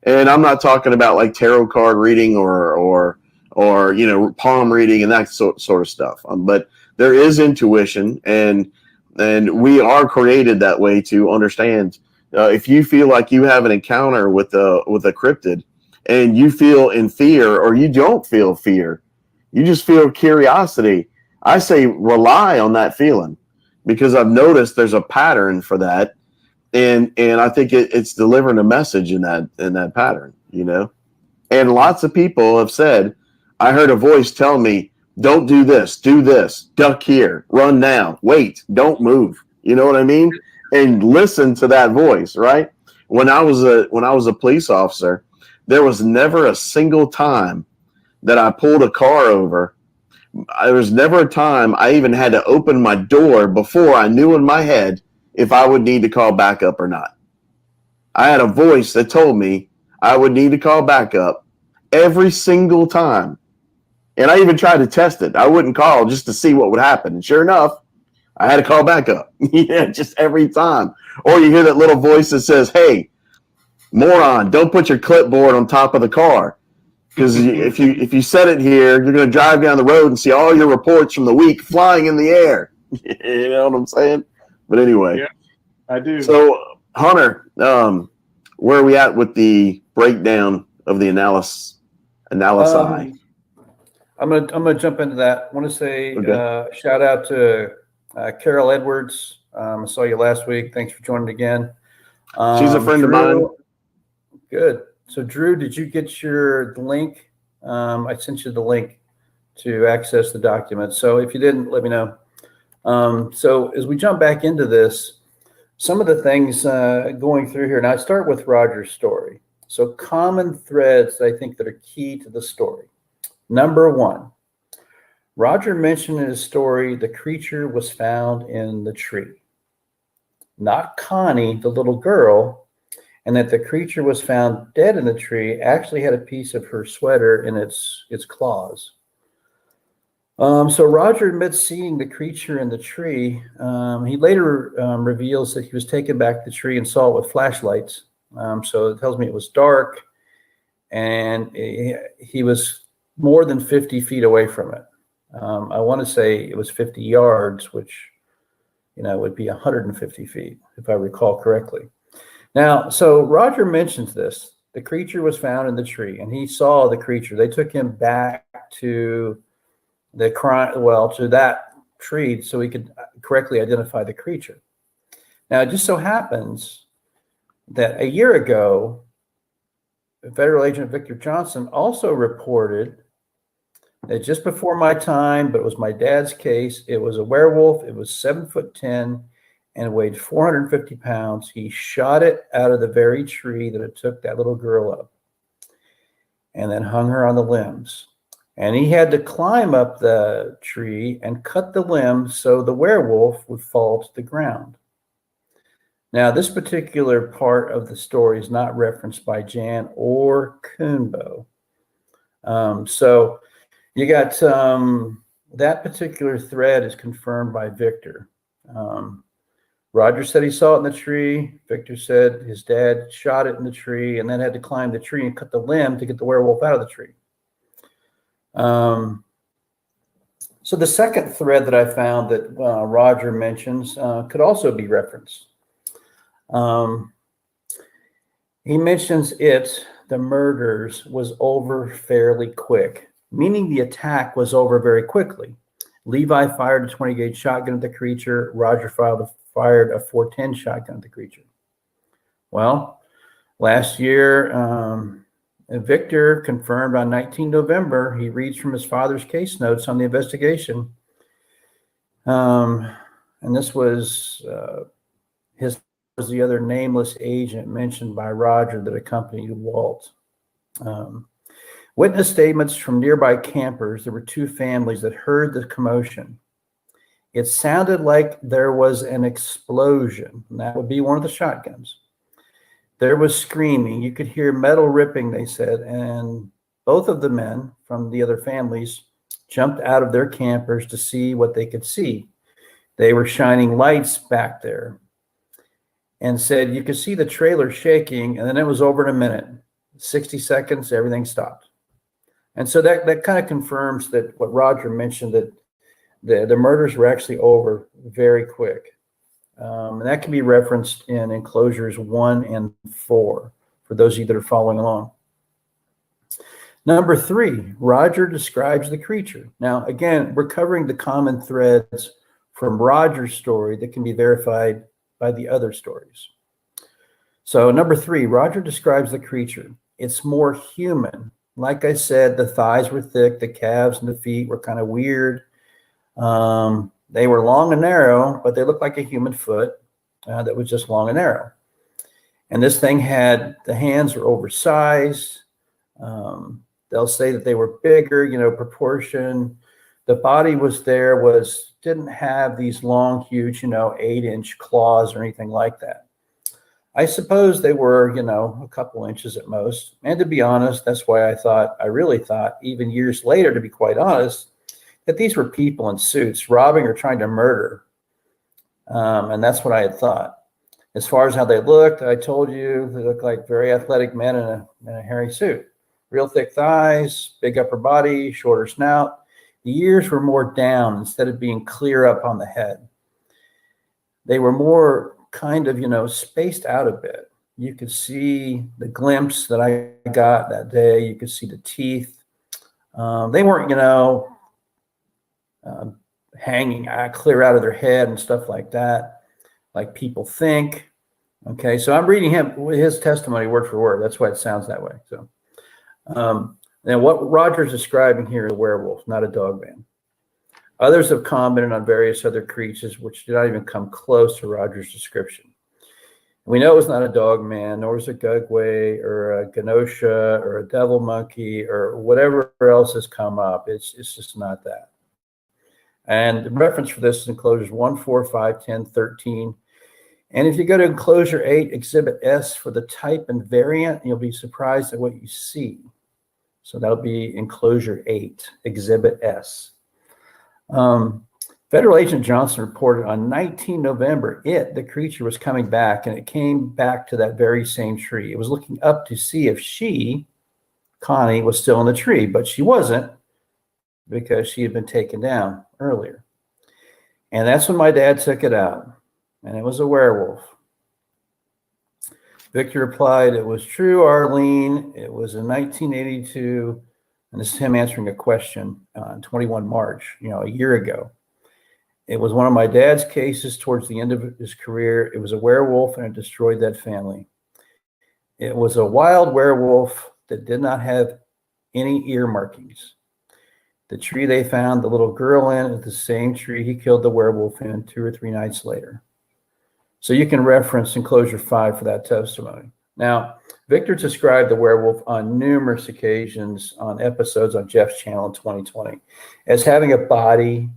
[SPEAKER 2] And I'm not talking about like tarot card reading or you know, palm reading and that sort of stuff. But there is intuition, and we are created that way to understand. If you feel like you have an encounter with a cryptid, and you feel in fear, or you don't feel fear, you just feel curiosity, I say rely on that feeling, because I've noticed there's a pattern for that. And I think it's delivering a message in that pattern, you know. And lots of people have said, I heard a voice tell me, don't do this, duck here, run now, wait, don't move. You know what I mean? And listen to that voice, right? When I was a police officer, there was never a single time that I pulled a car over. There was never a time I even had to open my door before I knew in my head if I would need to call backup or not. I had a voice that told me I would need to call backup every single time. And I even tried to test it. I wouldn't call just to see what would happen. And sure enough, I had to call backup. Yeah, just every time. Or you hear that little voice that says, hey, Moron, don't put your clipboard on top of the car. Because if you set it here, you're going to drive down the road and see all your reports from the week flying in the air. You know what I'm saying? But anyway.
[SPEAKER 3] Yeah, I do.
[SPEAKER 2] So, Hunter, where are we at with the breakdown of the analysis?
[SPEAKER 4] I'm gonna jump into that. I want to say shout out to Carol Edwards. I saw you last week. Thanks for joining again.
[SPEAKER 2] She's a friend of mine.
[SPEAKER 4] Good. So, Drew, did you get the link? I sent you the link to access the document. So if you didn't, let me know. So as we jump back into this, some of the things going through here, and I start with Roger's story. So common threads, I think, that are key to the story. Number one, Roger mentioned in his story the creature was found in the tree. Not Connie, the little girl, and that the creature was found dead in the tree, actually had a piece of her sweater in its claws. So Roger admits seeing the creature in the tree. He later reveals that he was taken back to the tree and saw it with flashlights. So it tells me it was dark, and he was more than 50 feet away from it. I want to say it was 50 yards, which, would be 150 feet, if I recall correctly. Now, so Roger mentions this. The creature was found in the tree, and he saw the creature. They took him back to to that tree so he could correctly identify the creature. Now, it just so happens that a year ago, Federal Agent Victor Johnson also reported that just before my time, but it was my dad's case, it was a werewolf. It was 7'10" and weighed 450 pounds. He shot it out of the very tree that it took that little girl up and then hung her on the limbs. And he had to climb up the tree and cut the limbs so the werewolf would fall to the ground. Now, this particular part of the story is not referenced by Jan or Kuhnbo. So you got that particular thread is confirmed by Victor. Roger said he saw it in the tree. Victor said his dad shot it in the tree and then had to climb the tree and cut the limb to get the werewolf out of the tree. So the second thread that I found that Roger mentions could also be referenced. He mentions the murders was over fairly quick, meaning the attack was over very quickly. Levi fired a 20 gauge shotgun at the creature. Roger fired a 410 shotgun at the creature. Well, last year, Victor confirmed on 19 November, he reads from his father's case notes on the investigation. And this was the other nameless agent mentioned by Roger that accompanied Walt. Witness statements from nearby campers. There were two families that heard the commotion. It sounded like there was an explosion, and that would be one of the shotguns. There was screaming. You could hear metal ripping, they said, and both of the men from the other families jumped out of their campers to see what they could see. They were shining lights back there and said you could see the trailer shaking, and then it was over in a minute. 60 seconds, everything stopped. And so that kind of confirms that what Roger mentioned, that the murders were actually over very quick. And that can be referenced in enclosures 1 and 4 for those of you that are following along. Number 3, Roger describes the creature. Now, again, we're covering the common threads from Roger's story that can be verified by the other stories. So number 3, Roger describes the creature. It's more human. Like I said, the thighs were thick, the calves and the feet were kind of weird. They were long and narrow, but they looked like a human foot that was just long and narrow. And this thing had, the hands were oversized. They'll say that they were bigger, proportion. The body was didn't have these long, huge, 8-inch claws or anything like that. I suppose they were, a couple inches at most. And to be honest, that's why I really thought, even years later, to be quite honest, that these were people in suits robbing or trying to murder. And that's what I had thought. As far as how they looked, I told you they looked like very athletic men in a hairy suit. Real thick thighs, big upper body, shorter snout. The ears were more down instead of being clear up on the head. They were more kind of, spaced out a bit. You could see the glimpse that I got that day. You could see the teeth. They weren't, hanging clear out of their head and stuff like that, like people think. Okay, so I'm reading his testimony word for word. That's why it sounds that way. So, and what Roger's describing here is a werewolf, not a dog man. Others have commented on various other creatures which did not even come close to Roger's description. We know it was not a dog man, nor was it Gugway or a Ganosha or a devil monkey or whatever else has come up. It's just not that. And the reference for this is enclosures 1, 4, 5, 10, 13. And if you go to enclosure 8, exhibit S for the type and variant, you'll be surprised at what you see. So that'll be enclosure 8, exhibit S. Federal Agent Johnson reported on 19 November, the creature was coming back, and it came back to that very same tree. It was looking up to see if she, Connie, was still in the tree, but she wasn't because she had been taken down earlier. And that's when my dad took it out, and it was a werewolf. Victor replied, "It was true, Arlene. It was in 1982." And this is him answering a question on 21 March, a year ago. It was one of my dad's cases towards the end of his career. It was a werewolf, and it destroyed that family. It was a wild werewolf that did not have any ear markings. The tree they found the little girl in is the same tree he killed the werewolf in 2 or 3 nights later. So you can reference enclosure 5 for that testimony. Now, Victor described the werewolf on numerous occasions on episodes on Jeff's channel in 2020 as having a body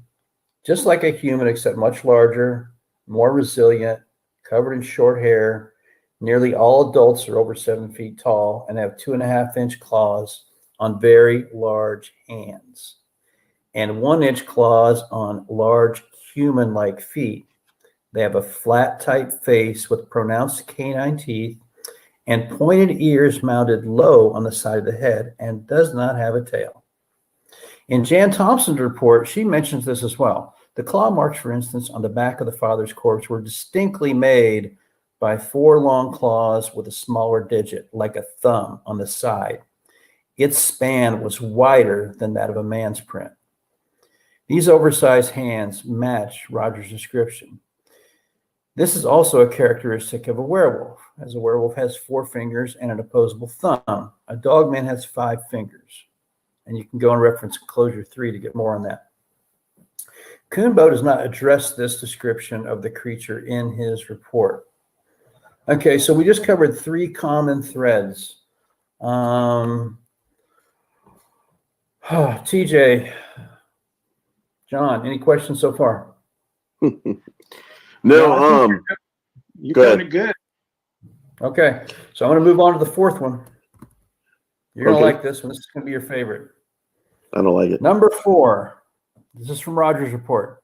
[SPEAKER 4] just like a human, except much larger, more resilient, covered in short hair. Nearly all adults are over 7 feet tall and have 2.5-inch claws on very large hands and 1-inch claws on large human-like feet. They have a flat type face with pronounced canine teeth and pointed ears mounted low on the side of the head and does not have a tail. In Jan Thompson's report, she mentions this as well. The claw marks, for instance, on the back of the father's corpse were distinctly made by 4 long claws with a smaller digit, like a thumb on the side. Its span was wider than that of a man's print. These oversized hands match Roger's description. This is also a characteristic of a werewolf, as a werewolf has 4 fingers and an opposable thumb. A dogman has 5 fingers. And you can go and reference enclosure 3 to get more on that. Kuhnbo does not address this description of the creature in his report. Okay, so we just covered 3 common threads. TJ, John, any questions so far?
[SPEAKER 2] No,
[SPEAKER 3] You're
[SPEAKER 2] go
[SPEAKER 3] doing
[SPEAKER 2] ahead.
[SPEAKER 3] it good.
[SPEAKER 4] Okay, so I'm going to move on to the 4th one. You're going to
[SPEAKER 2] Okay.
[SPEAKER 4] like this one. This is going to be your favorite.
[SPEAKER 2] I don't like it.
[SPEAKER 4] Number 4. This is from Roger's report.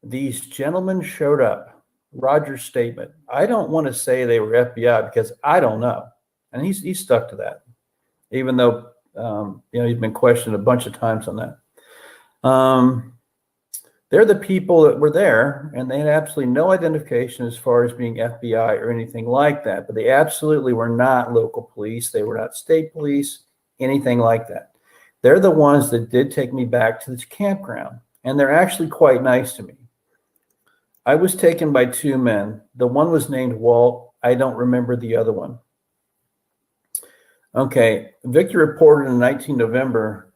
[SPEAKER 4] These gentlemen showed up. Roger's statement. I don't want to say they were FBI because I don't know. And he's stuck to that, even though he's been questioned a bunch of times on that. They're the people that were there, and they had absolutely no identification as far as being FBI or anything like that. But they absolutely were not local police. They were not state police, anything like that. They're the ones that did take me back to this campground, and they're actually quite nice to me. I was taken by 2 men. The one was named Walt. I don't remember the other one. Okay, Victor reported in 19 November.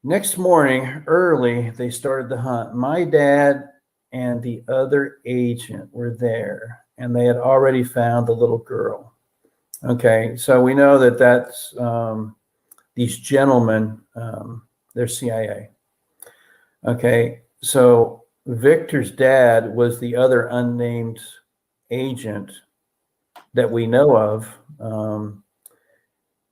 [SPEAKER 4] Next morning, early, they started the hunt. My dad and the other agent were there, and they had already found the little girl. Okay, so we know that that's these gentlemen, they're CIA. Okay, so Victor's dad was the other unnamed agent that we know of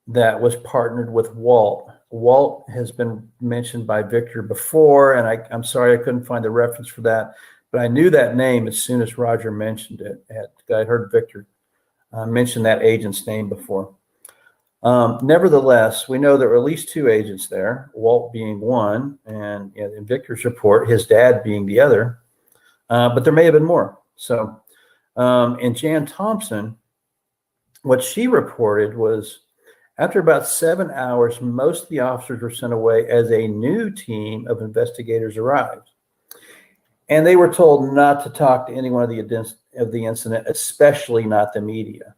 [SPEAKER 4] that was partnered with Walt. Walt has been mentioned by Victor before, and I'm sorry I couldn't find the reference for that, but I knew that name as soon as Roger mentioned it. I heard Victor mention that agent's name before. Nevertheless, we know there were at least 2 agents there, Walt being one, and in Victor's report, his dad being the other. But there may have been more. So, and Jan Thompson, what she reported was after about 7 hours, most of the officers were sent away as a new team of investigators arrived. And they were told not to talk to anyone of the incident, especially not the media.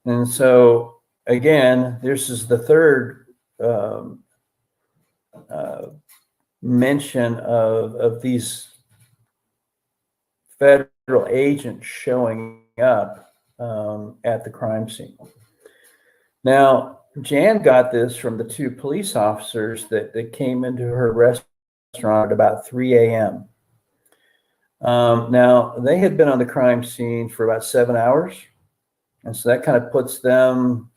[SPEAKER 4] And so, again, this is the third mention of these federal agents showing up at the crime scene. Now, Jan got this from the 2 police officers that came into her restaurant at about 3 a.m. Now, they had been on the crime scene for about 7 hours. And so that kind of puts them,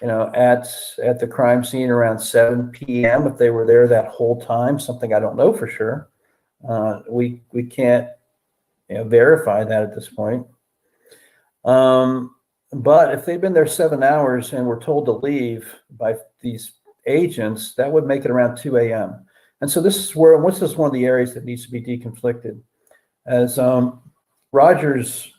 [SPEAKER 4] at the crime scene around 7 p.m. if they were there that whole time, something I don't know for sure. We can't verify that at this point. But if they've been there 7 hours and were told to leave by these agents, that would make it around 2 a.m. And so this is one of the areas that needs to be deconflicted, as Roger's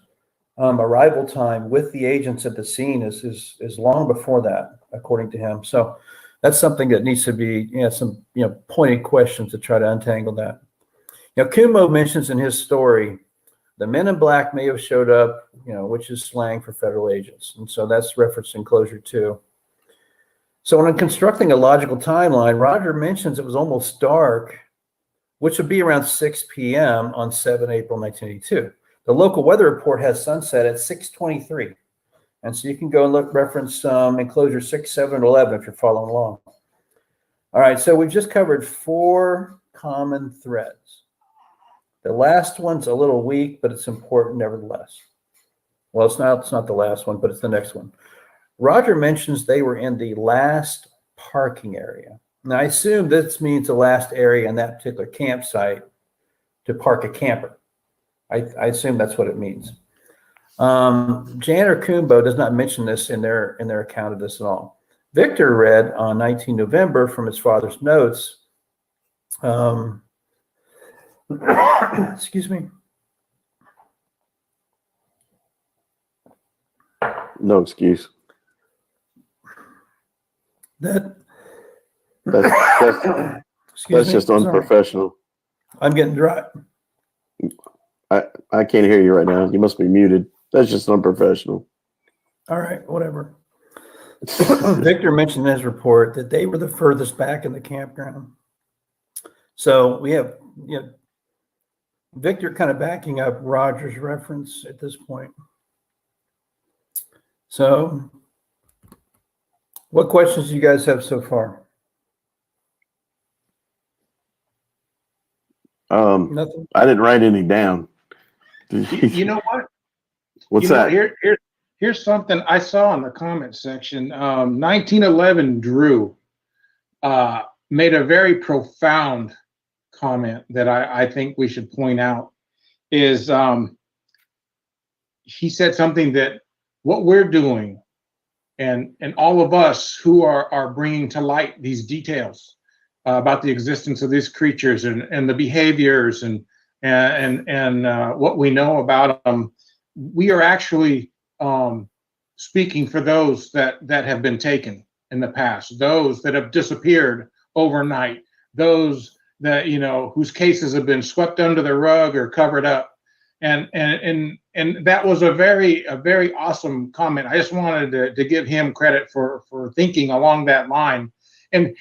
[SPEAKER 4] arrival time with the agents at the scene is long before that, according to him. So that's something that needs to be some pointed questions to try to untangle that. Kumo mentions in his story the men in black may have showed up, which is slang for federal agents, and so that's referenced in Closure 2. So when I'm constructing a logical timeline, Roger mentions it was almost dark, which would be around 6 p.m. on 7 April 1982. The local weather report has sunset at 6:23. And so you can go and look, reference enclosure 6, 7, and 11 if you're following along. All right, so we've just covered 4 common threads. The last one's a little weak, but it's important nevertheless. Well, it's not the last one, but it's the next one. Roger mentions they were in the last parking area. Now, I assume this means the last area in that particular campsite to park a camper. I assume that's what it means. Jan or Kumbo does not mention this in their account of this at all. Victor read on 19 November from his father's notes. Excuse me.
[SPEAKER 2] No excuse.
[SPEAKER 4] That's
[SPEAKER 2] just unprofessional.
[SPEAKER 4] I'm getting dry.
[SPEAKER 2] I can't hear you right now. You must be muted. That's just unprofessional.
[SPEAKER 4] All right, whatever. Victor mentioned in his report that they were the furthest back in the campground. So we have Victor kind of backing up Roger's reference at this point. So what questions do you guys have so far? Nothing.
[SPEAKER 2] I didn't write any down.
[SPEAKER 3] You know what?
[SPEAKER 2] What's that?
[SPEAKER 3] Here's something I saw in the comment section. 1911 Drew made a very profound comment that I think we should point out. Is he said something that what we're doing and all of us who are bringing to light these details about the existence of these creatures and the behaviors and what we know about them, we are actually speaking for those that have been taken in the past, those that have disappeared overnight, those that whose cases have been swept under the rug or covered up, and that was a very awesome comment. I just wanted to give him credit for thinking along that line, and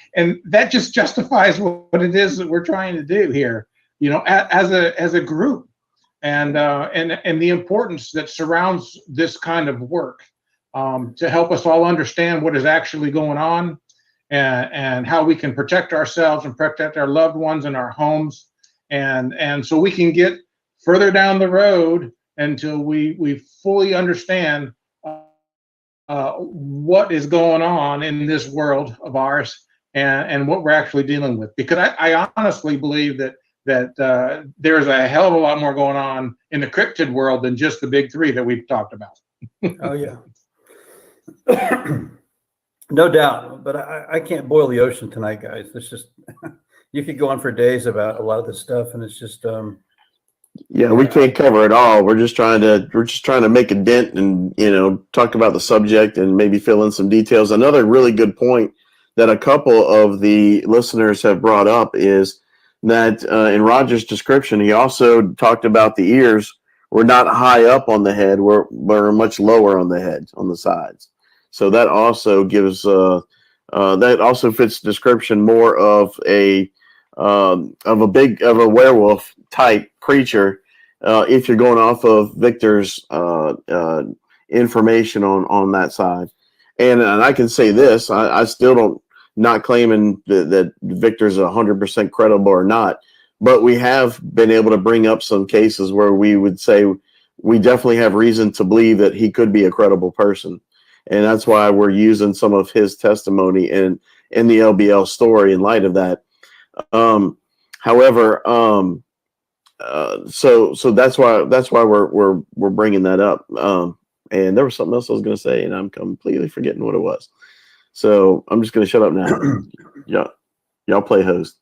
[SPEAKER 3] that just justifies what it is that we're trying to do here, as a group, and the importance that surrounds this kind of work, to help us all understand what is actually going on, and how we can protect ourselves and protect our loved ones and our homes, and so we can get further down the road until we fully understand what is going on in this world of ours and what we're actually dealing with. Because I honestly believe that that there's a hell of a lot more going on in the cryptid world than just the big three that we've talked about.
[SPEAKER 4] Oh, yeah. No doubt. But I can't boil the ocean tonight, guys. It's just, you could go on for days about a lot of this stuff, and it's just,
[SPEAKER 2] yeah, we can't cover it all. We're just trying to make a dent and, talk about the subject and maybe fill in some details. Another really good point that a couple of the listeners have brought up is that in Roger's description, he also talked about the ears were not high up on the head, were much lower on the head, on the sides. So that also gives that also fits the description more of a werewolf type creature, if you're going off of Victor's information on that side. And I can say this, I still don't, not claiming that Victor's 100% credible or not, but we have been able to bring up some cases where we would say we definitely have reason to believe that he could be a credible person. And that's why we're using some of his testimony in the LBL story in light of that. However, so that's why we're bringing that up. And there was something else I was going to say, and I'm completely forgetting what it was. So I'm just going to shut up now. Y'all play host.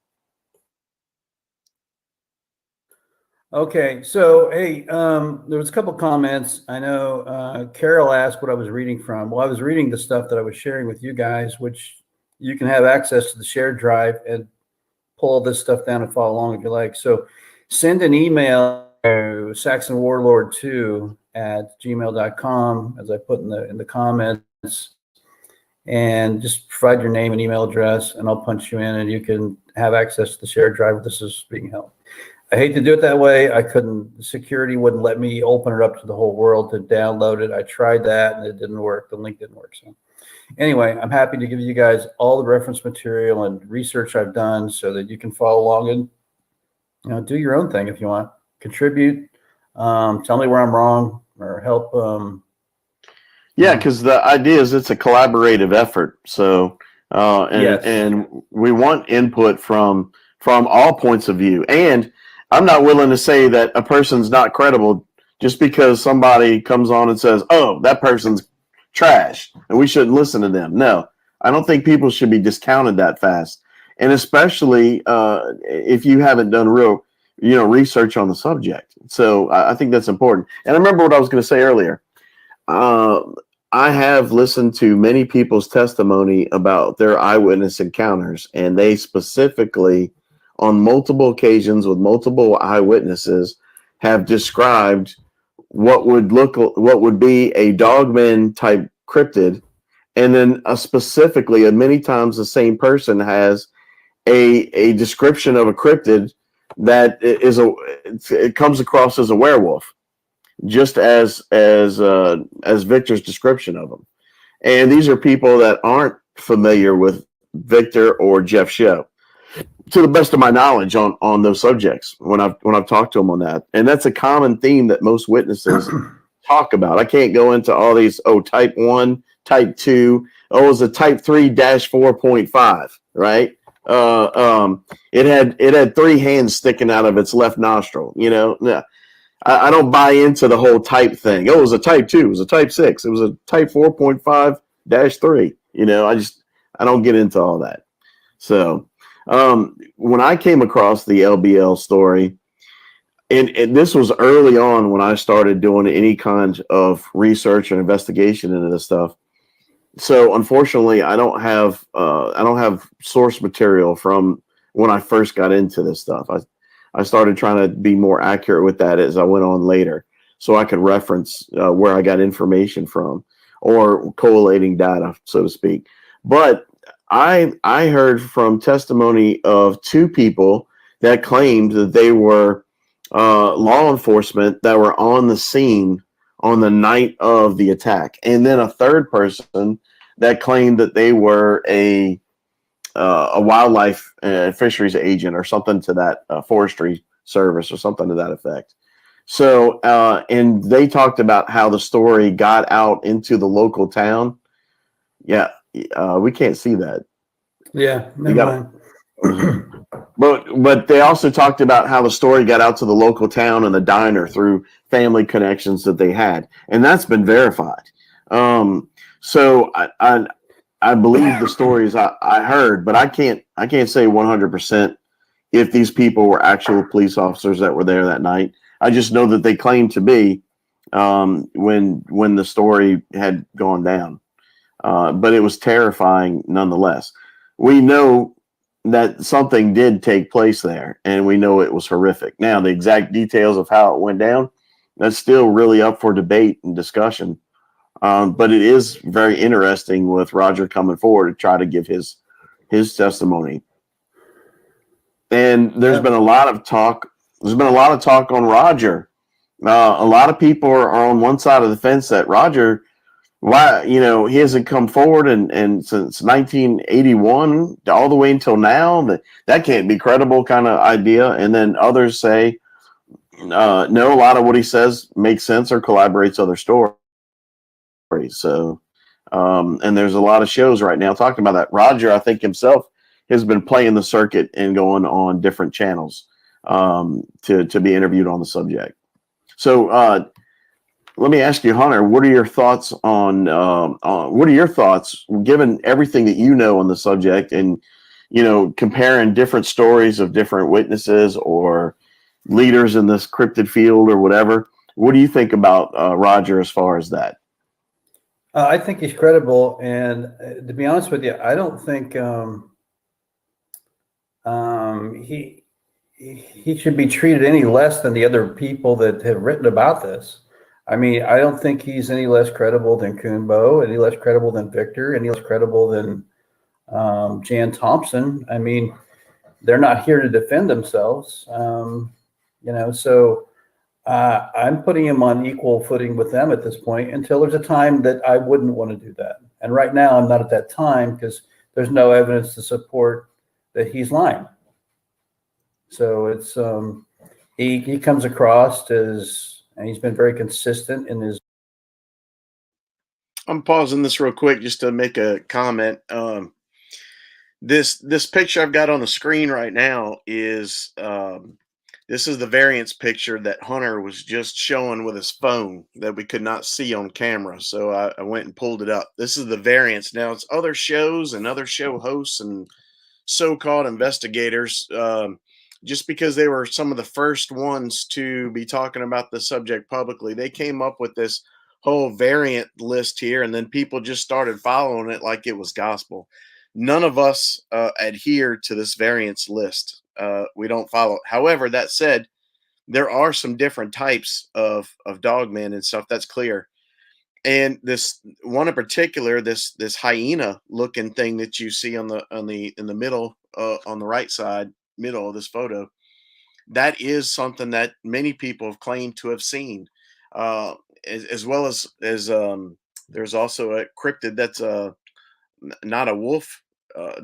[SPEAKER 4] okay. So, hey, there was a couple comments. I know Carol asked what I was reading from. Well, I was reading the stuff that I was sharing with you guys, which you can have access to the shared drive and pull this stuff down and follow along if you like. So send an email to saxonwarlord2@gmail.com, as I put in the comments, and just provide your name and email address, and I'll punch you in, and you can have access to the shared drive where this is being held. I hate to do it that way. I couldn't, security wouldn't let me open it up to the whole world to download it. I tried that and it didn't work. The link didn't work. So anyway, I'm happy to give you guys all the reference material and research I've done so that you can follow along and, do your own thing if you want. Contribute, tell me where I'm wrong, or help.
[SPEAKER 2] Yeah, because the idea is it's a collaborative effort. So,
[SPEAKER 4] Yes.
[SPEAKER 2] and we want input from all points of view. And I'm not willing to say that a person's not credible just because somebody comes on and says, "Oh, that person's trash and we shouldn't listen to them." No, I don't think people should be discounted that fast. And especially if you haven't done real, research on the subject. So I think that's important. And I remember what I was going to say earlier. I have listened to many people's testimony about their eyewitness encounters, and they specifically, on multiple occasions with multiple eyewitnesses, have described what would be a dogman type cryptid, and then specifically, many times the same person has a description of a cryptid that it comes across as a werewolf, just as Victor's description of them. And these are people that aren't familiar with Victor or Jeff's show, to the best of my knowledge, on those subjects when I've talked to them on that. And that's a common theme that most witnesses talk about. I can't go into all these, type 1, type 2, it was a type 3-4.5, right? It had 3 hands sticking out of its left nostril, Yeah. I don't buy into the whole type thing. Oh, it was a type 2, it was a type 6, it was a type 4.5-3. I don't get into all that. So when I came across the LBL story, and this was early on when I started doing any kind of research or investigation into this stuff. So unfortunately, I don't have source material from when I first got into this stuff. I started trying to be more accurate with that as I went on later, so I could reference where I got information from, or collating data, so to speak. But I heard from testimony of 2 people that claimed that they were law enforcement that were on the scene on the night of the attack, and then a third person that claimed that they were a wildlife fisheries agent or something to that, forestry service or something to that effect. So, and they talked about how the story got out into the local town. Yeah, we can't see that.
[SPEAKER 4] Yeah, never mind.
[SPEAKER 2] But they also talked about how the story got out to the local town and the diner through family connections that they had, and that's been verified. So I believe the stories I heard, but I can't say 100% if these people were actual police officers that were there that night. I just know that they claimed to be when the story had gone down. But it was terrifying nonetheless. We know that something did take place there, and we know it was horrific. Now, the exact details of how it went down, that's still really up for debate and discussion. But it is very interesting with Roger coming forward to try to give his testimony. And there's been a lot of talk. There's been a lot of talk on Roger. A lot of people are on one side of the fence that Roger, why, he hasn't come forward and since 1981 all the way until now, that can't be credible kind of idea. And then others say, no, a lot of what he says makes sense or collaborates other stories. So, and there's a lot of shows right now talking about that. Roger, I think himself has been playing the circuit and going on different channels to be interviewed on the subject. So, let me ask you, Hunter, what are your thoughts given everything that you know on the subject and, comparing different stories of different witnesses or leaders in this cryptid field or whatever? What do you think about Roger as far as that?
[SPEAKER 4] I think he's credible. And to be honest with you, I don't think he should be treated any less than the other people that have written about this. I mean, I don't think he's any less credible than Kumbo, any less credible than Victor, any less credible than Jan Thompson. I mean, they're not here to defend themselves, so I'm putting him on equal footing with them at this point until there's a time that I wouldn't want to do that. And right now I'm not at that time because there's no evidence to support that he's lying. So it's he comes across as, and he's been very consistent in his.
[SPEAKER 1] I'm pausing this real quick just to make a comment. This picture I've got on the screen right now is this is the variance picture that Hunter was just showing with his phone that we could not see on camera. So I went and pulled it up. This is the variance. Now it's other shows and other show hosts and so-called investigators. Just because they were some of the first ones to be talking about the subject publicly, they came up with this whole variant list here, and then people just started following it like it was gospel. None of us adhere to this variance list. We don't follow it. However, that said, there are some different types of dogmen and stuff. That's clear. And this one in particular, this hyena looking thing that you see in the middle, on the right side middle of this photo, that is something that many people have claimed to have seen, as well as there's also a cryptid that's not a wolf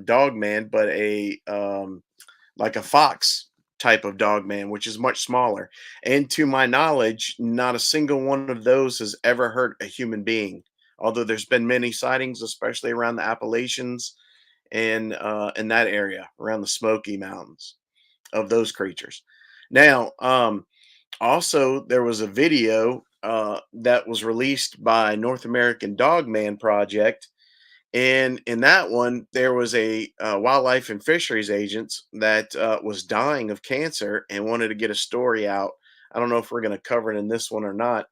[SPEAKER 1] dog man, but a like a fox type of dog man, which is much smaller. And to my knowledge, not a single one of those has ever hurt a human being. Although there's been many sightings, especially around the Appalachians and in that area around the Smoky Mountains of those creatures. Now, also there was a video that was released by North American Dogman Project, and in that one there was a wildlife and fisheries agent that was dying of cancer and wanted to get a story out. I don't know if we're going to cover it in this one or not,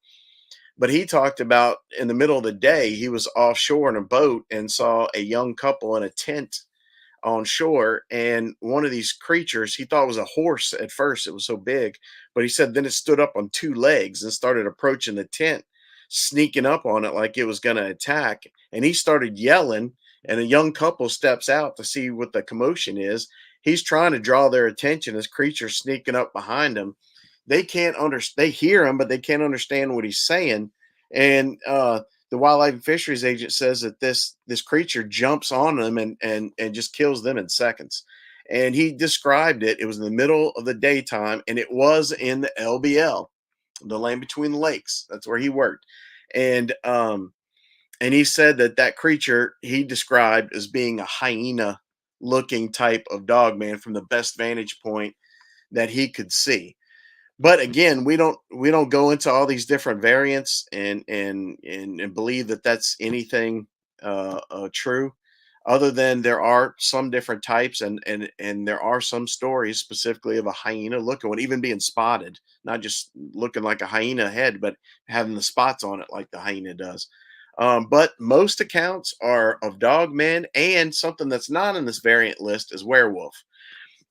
[SPEAKER 1] but he talked about in the middle of the day he was offshore in a boat and saw a young couple in a tent on shore, and one of these creatures he thought was a horse at first, it was so big, but he said then it stood up on two legs and started approaching the tent, sneaking up on it like it was going to attack, and he started yelling, and a young couple steps out to see what the commotion is. He's trying to draw their attention, this creature sneaking up behind him. They can't understand, they hear him but they can't understand what he's saying. And the wildlife and fisheries agent says that this creature jumps on them and just kills them in seconds. And he described it. It was in the middle of the daytime, and it was in the LBL, the land between the lakes. That's where he worked. And he said that creature he described as being a hyena looking type of dog man from the best vantage point that he could see. But again, we don't go into all these different variants and believe that that's anything true, other than there are some different types, and there are some stories specifically of a hyena looking, even being spotted, not just looking like a hyena head, but having the spots on it like the hyena does. But most accounts are of dog men, and something that's not in this variant list is werewolf.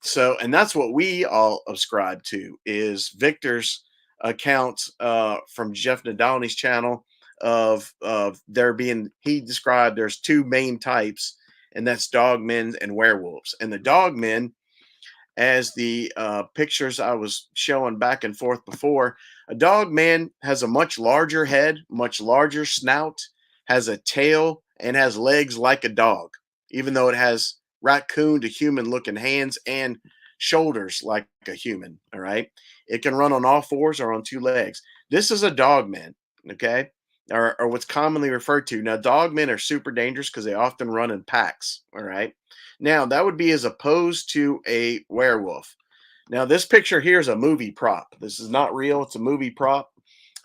[SPEAKER 1] So, and that's what we all ascribe to, is Victor's account from Jeff Nadalny's channel of there being, he described there's two main types, and that's dogmen and werewolves. And the dogmen, as the pictures I was showing back and forth before, a dogman has a much larger head, much larger snout, has a tail, and has legs like a dog, even though it has raccoon to human looking hands and shoulders like a human. All right. It can run on all fours or on two legs. This is a dog man. Okay. Or what's commonly referred to. Now, dog men are super dangerous because they often run in packs. All right. Now, that would be as opposed to a werewolf. Now, this picture here is a movie prop. This is not real. It's a movie prop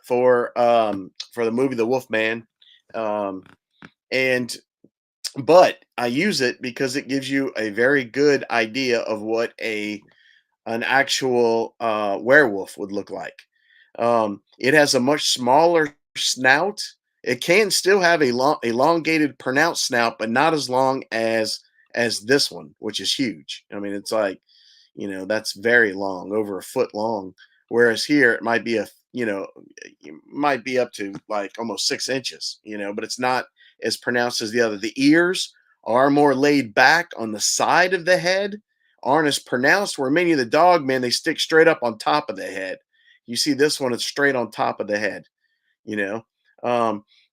[SPEAKER 1] for the movie The Wolfman. But I use it because it gives you a very good idea of what an actual werewolf would look like. It has a much smaller snout. It can still have a elongated, pronounced snout, but not as long as this one, which is huge. I mean, it's like, that's very long, over a foot long. Whereas here it might be might be up to like almost 6 inches, but it's not as pronounced as the other. The ears are more laid back on the side of the head, aren't as pronounced, where many of the dog men, they stick straight up on top of the head. You see this one, it's straight on top of the head,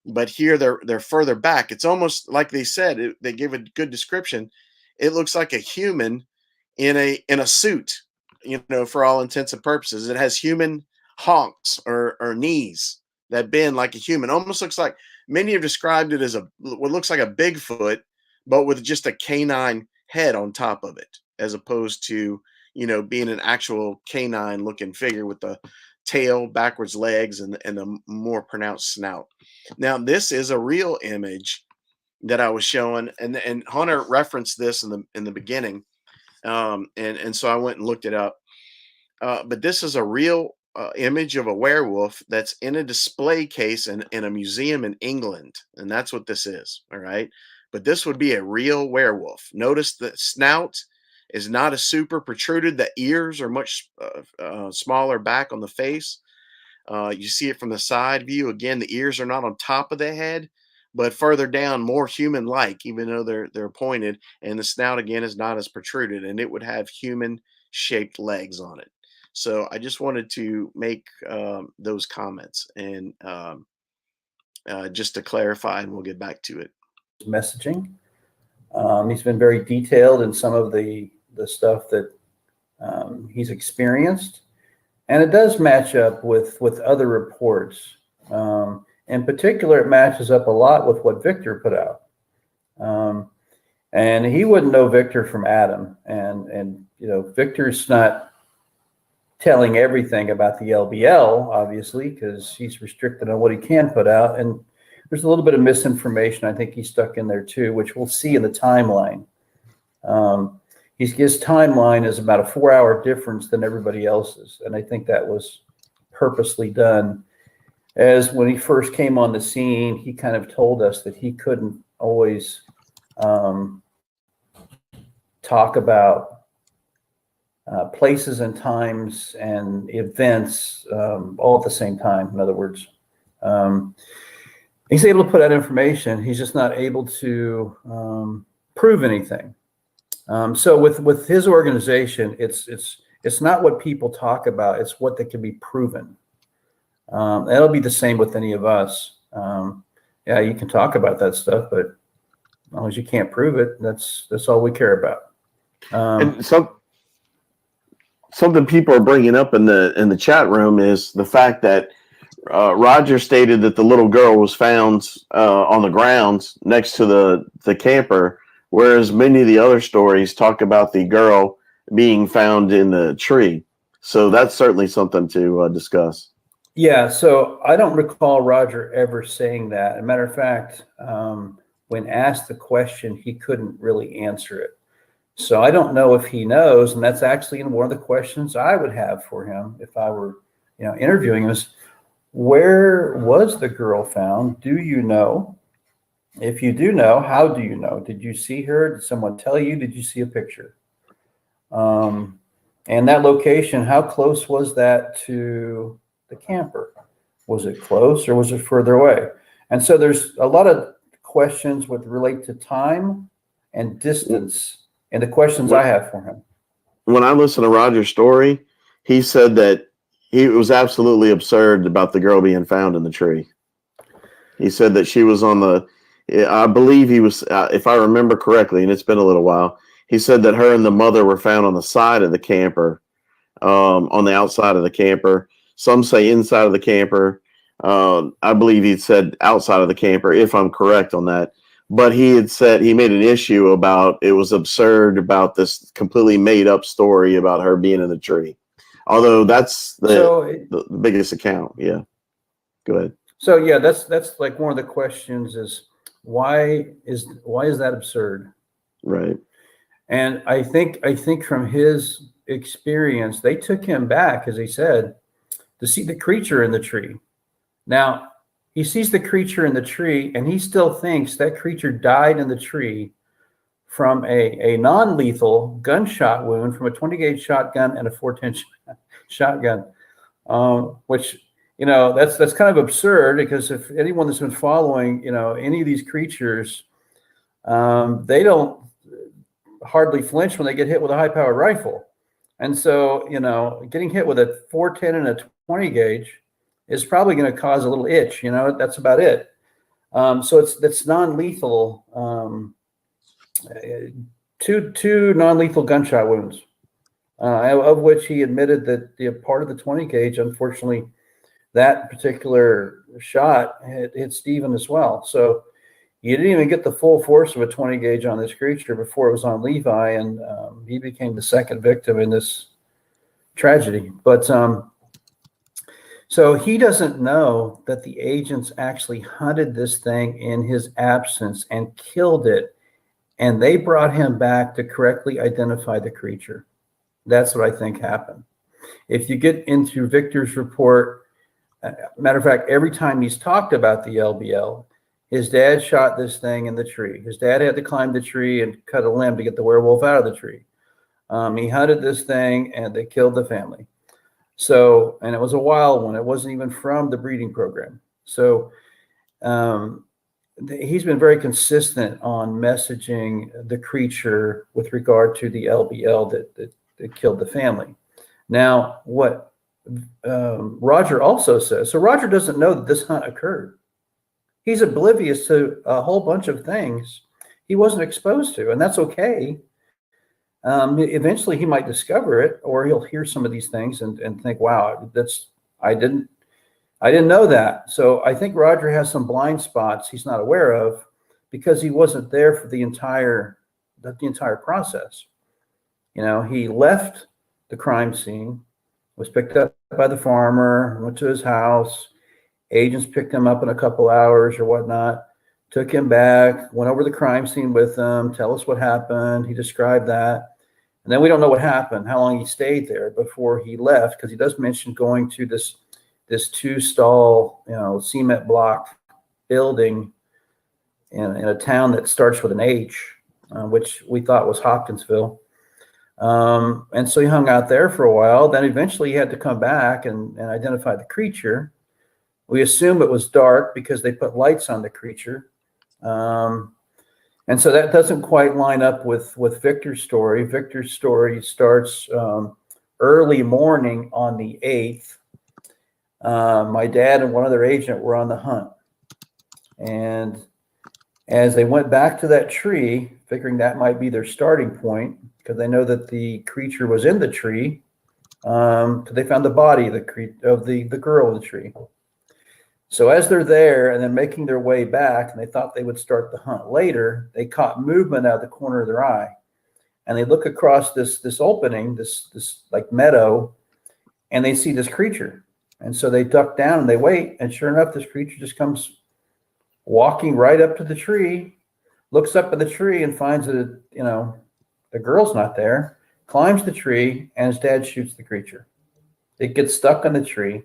[SPEAKER 1] but here they're further back. It's almost like they said, they gave a good description. It looks like a human in a suit, for all intents and purposes. It has human honks or knees that bend like a human. Almost looks like, many have described it as what looks like a Bigfoot, but with just a canine head on top of it, as opposed to, being an actual canine looking figure with the tail, backwards legs, and the more pronounced snout. Now, this is a real image that I was showing, and Hunter referenced this in the beginning, and so I went and looked it up. But this is a real image of a werewolf that's in a display case in a museum in England, and that's what this is. All right, but this would be a real werewolf. Notice the snout is not a super protruded. The ears are much smaller back on the face. You see it from the side view. Again, the ears are not on top of the head, but further down, more human-like, even though they're pointed. And the snout, again, is not as protruded, and it would have human-shaped legs on it. So I just wanted to make those comments, and just to clarify, and we'll get back to it.
[SPEAKER 4] Messaging. He's been very detailed in some of the stuff that he's experienced, and it does match up with other reports. In particular, it matches up a lot with what Victor put out. And he wouldn't know Victor from Adam, and Victor's not telling everything about the LBL, obviously, because he's restricted on what he can put out. And there's a little bit of misinformation I think he stuck in there too, which we'll see in the timeline. His timeline is about a 4-hour difference than everybody else's. And I think that was purposely done, as when he first came on the scene, he kind of told us that he couldn't always talk about places and times and events all at the same time. In other words, he's able to put out information. He's just not able to prove anything. So with his organization, it's not what people talk about. It's what that can be proven. That'll be the same with any of us. Yeah, you can talk about that stuff, but as long as you can't prove it, that's all we care about.
[SPEAKER 2] And something people are bringing up in the chat room is the fact that Roger stated that the little girl was found on the grounds next to the camper whereas many of the other stories talk about the girl being found in the tree. So that's certainly something to discuss.
[SPEAKER 4] Yeah, so I don't recall Roger ever saying that. As a matter of fact, when asked the question, he couldn't really answer it. So I don't know if he knows, and that's actually one of the questions I would have for him if I were, interviewing him is, where was the girl found? Do you know? If you do know, how do you know? Did you see her? Did someone tell you? Did you see a picture? And that location, how close was that to the camper? Was it close or was it further away? And so there's a lot of questions with relate to time and distance and the questions I have for him.
[SPEAKER 2] When I listened to Roger's story, he said that it was absolutely absurd about the girl being found in the tree. He said that she was on the, I believe he was, if I remember correctly, and it's been a little while, he said that her and the mother were found on the side of the camper, on the outside of the camper. Some say inside of the camper. I believe he said outside of the camper, if I'm correct on that. But he had said he made an issue about it was absurd about this completely made up story about her being in the tree. Although that's the biggest account. Yeah. Go ahead.
[SPEAKER 4] So yeah, that's like one of the questions is why is that absurd?
[SPEAKER 2] Right.
[SPEAKER 4] And I think from his experience, they took him back, as he said, to see the creature in the tree. Now, he sees the creature in the tree, and he still thinks that creature died in the tree from a non-lethal gunshot wound from a 20-gauge shotgun and a 410 shotgun, which, that's kind of absurd because if anyone that's been following, any of these creatures, they don't hardly flinch when they get hit with a high-powered rifle. And so, getting hit with a 410 and a 20 gauge is probably going to cause a little itch. That's about it. So it's non-lethal. Two non-lethal gunshot wounds, of which he admitted that the part of the 20 gauge, unfortunately, that particular shot hit Stephen as well. So you didn't even get the full force of a 20 gauge on this creature before it was on Levi, and he became the second victim in this tragedy. But so he doesn't know that the agents actually hunted this thing in his absence and killed it, and they brought him back to correctly identify the creature. That's what I think happened. If you get into Victor's report, matter of fact, every time he's talked about the LBL, his dad shot this thing in the tree. His dad had to climb the tree and cut a limb to get the werewolf out of the tree. He hunted this thing and they killed the family. So, and it was a wild one. It wasn't even from the breeding program. So he's been very consistent on messaging the creature with regard to the LBL that killed the family. Now, what Roger also says, so Roger doesn't know that this hunt occurred. He's oblivious to a whole bunch of things he wasn't exposed to, and that's okay. Eventually he might discover it, or he'll hear some of these things and think, wow, I didn't know that. So I think Roger has some blind spots he's not aware of because he wasn't there for the entire process. He left the crime scene, was picked up by the farmer, went to his house. Agents picked him up in a couple hours or whatnot, took him back, went over the crime scene with him, tell us what happened. He described that. And then we don't know what happened, how long he stayed there before he left, because he does mention going to this 2-stall, cement block building in a town that starts with an H, which we thought was Hopkinsville. And so he hung out there for a while. Then eventually he had to come back and identify the creature. We assume it was dark because they put lights on the creature. And so that doesn't quite line up with Victor's story. Victor's story starts early morning on the 8th. My dad and one other agent were on the hunt. And as they went back to that tree, figuring that might be their starting point, because they know that the creature was in the tree, because they found the body of the girl in the tree. So as they're there and then making their way back, and they thought they would start the hunt later, they caught movement out of the corner of their eye. And they look across this opening, this like meadow, and they see this creature. And so they duck down and they wait, and sure enough, this creature just comes walking right up to the tree, looks up at the tree and finds that, the girl's not there, climbs the tree, and his dad shoots the creature. It gets stuck on the tree.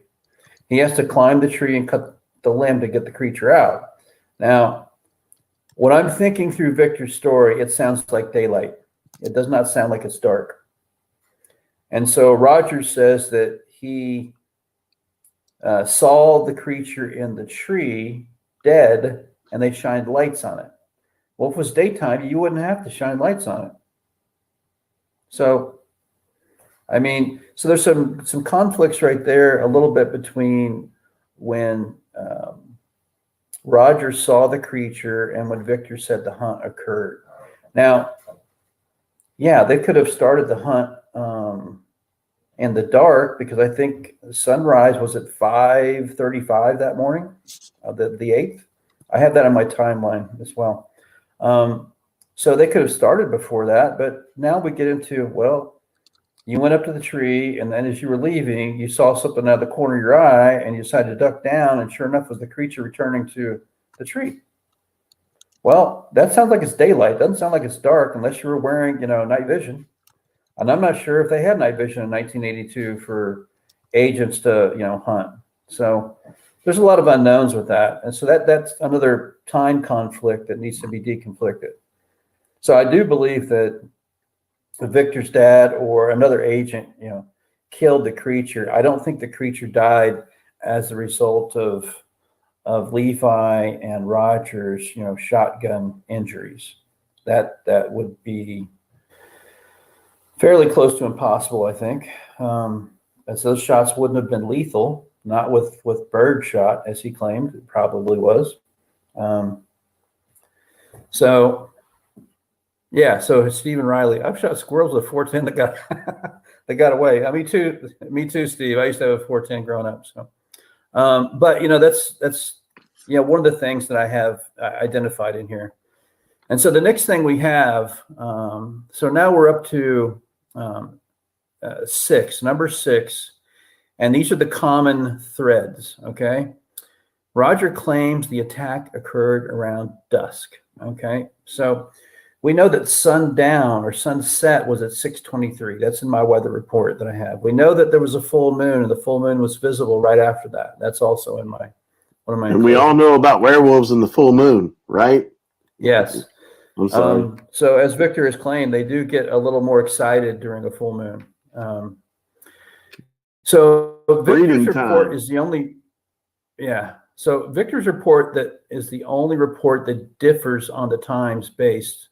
[SPEAKER 4] He has to climb the tree and cut the limb to get the creature out. Now, what I'm thinking through Victor's story, it sounds like daylight. It does not sound like it's dark. And so Roger says that he saw the creature in the tree dead, and they shined lights on it. Well, if it was daytime, you wouldn't have to shine lights on it. So, I mean, so there's some conflicts right there a little bit between when Roger saw the creature and when Victor said the hunt occurred. Now, yeah, they could have started the hunt in the dark, because I think sunrise was at 5:35 that morning, the 8th. I have that on my timeline as well. So they could have started before that, but now we get into, well, you went up to the tree, and then as you were leaving, you saw something out of the corner of your eye, and you decided to duck down, and sure enough, it was the creature returning to the tree. Well, that sounds like it's daylight. Doesn't sound like it's dark unless you were wearing, night vision. And I'm not sure if they had night vision in 1982 for agents to, hunt. So there's a lot of unknowns with that. And so that's another time conflict that needs to be deconflicted. So I do believe that Victor's dad or another agent, killed the creature. I don't think the creature died as a result of Levi and Roger's, shotgun injuries. That would be fairly close to impossible, I think, as those shots wouldn't have been lethal, not with bird shot, as he claimed it probably was. So Stephen Riley, I've shot squirrels with 410 that got away. Me too, Steve. I used to have a 410 growing up. So, but that's one of the things that I have identified in here. And so the next thing we have, so now we're up to number 6, and these are the common threads. Okay, Roger claims the attack occurred around dusk. Okay, so we know that sundown or sunset was at 6:23. That's in my weather report that I have. We know that there was a full moon, and the full moon was visible right after that. That's also in one of my.
[SPEAKER 2] And we all know about werewolves and the full moon, right?
[SPEAKER 4] Yes.
[SPEAKER 2] I'm sorry.
[SPEAKER 4] So as Victor has claimed, they do get a little more excited during a full moon. So Victor's report is the only. Yeah. So Victor's report that is the only report that differs on the times based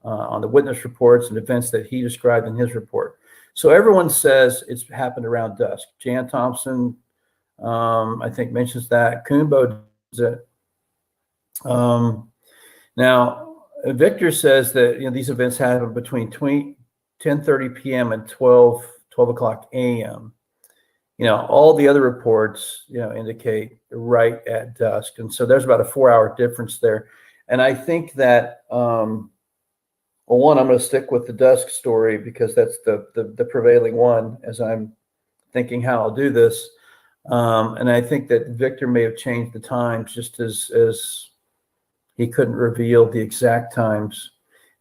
[SPEAKER 4] on the witness reports and events that he described in his report. So everyone says it's happened around dusk. Jan Thompson, I think, mentions that. Kumbo does it. Now, Victor says that these events happen between 10:30 p.m. and 12 o'clock a.m. All the other reports, indicate right at dusk. And so there's about a 4-hour difference there. And I think that, I'm going to stick with the dusk story because that's the prevailing one as I'm thinking how I'll do this. And I think that Victor may have changed the times just as he couldn't reveal the exact times.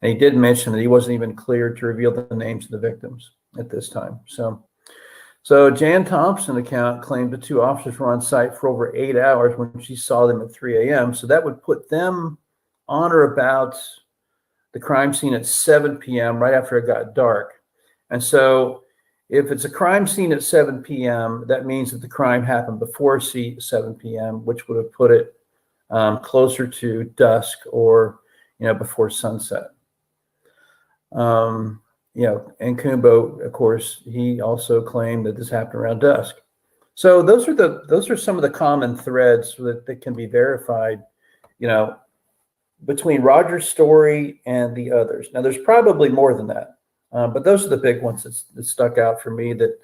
[SPEAKER 4] And he did mention that he wasn't even cleared to reveal the names of the victims at this time. So Jan Thompson account claimed the 2 officers were on site for over 8 hours when she saw them at 3 a.m. So that would put them on or about the crime scene at 7 p.m. right after it got dark. And so if it's a crime scene at 7 p.m., that means that the crime happened before 7 p.m., which would have put it closer to dusk or, before sunset. And Kumbo, of course, he also claimed that this happened around dusk. So those are some of the common threads that can be verified, between Roger's story and the others. Now, there's probably more than that, but those are the big ones that stuck out for me that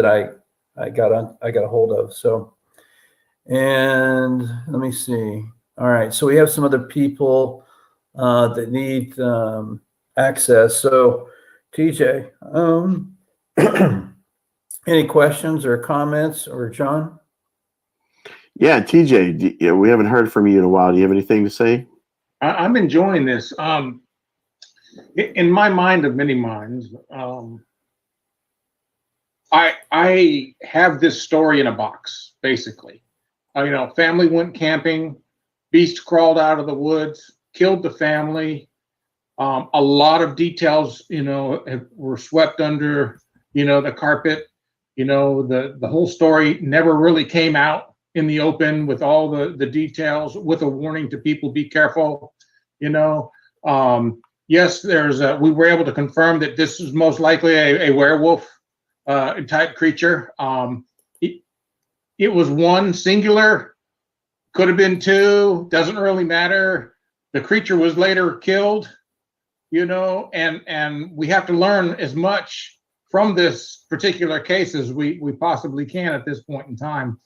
[SPEAKER 4] I got a hold of. So, And let me see. All right, so we have some other people that need access. So, TJ, any questions or comments, or John?
[SPEAKER 2] Yeah, TJ, yeah, we haven't heard from you in a while. Do you have anything to say?
[SPEAKER 3] I'm enjoying this. In my mind of many minds, I have this story in a box, basically. Family went camping, beast crawled out of the woods, killed the family. A lot of details, were swept under, the carpet. The whole story never really came out in the open with all the details, with a warning to people, be careful. Yes, we were able to confirm that this is most likely a werewolf type creature. It was one singular, could have been two, doesn't really matter. The creature was later killed, and we have to learn as much from this particular case as we possibly can at this point in time.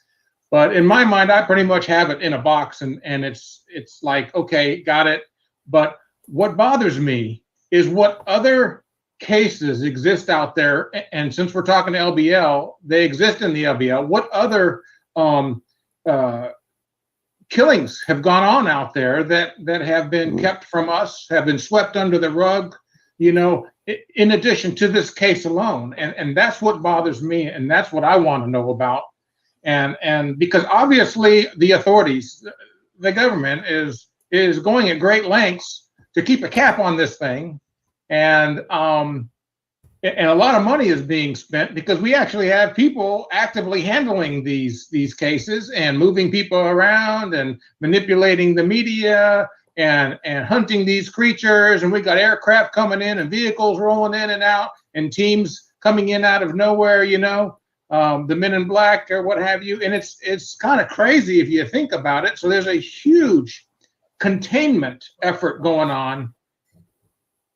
[SPEAKER 3] But in my mind, I pretty much have it in a box, and it's like, okay, got it. But what bothers me is what other cases exist out there, and since we're talking LBL, they exist in the LBL. What other killings have gone on out there that have been kept from us, have been swept under the rug, in addition to this case alone? And that's what bothers me, and that's what I want to know about. And because obviously the authorities, the government is going at great lengths to keep a cap on this thing, and a lot of money is being spent because we actually have people actively handling these cases and moving people around and manipulating the media and hunting these creatures. And we got aircraft coming in and vehicles rolling in and out and teams coming in out of nowhere, the Men in Black or what have you. And it's kind of crazy if you think about it. So there's a huge containment effort going on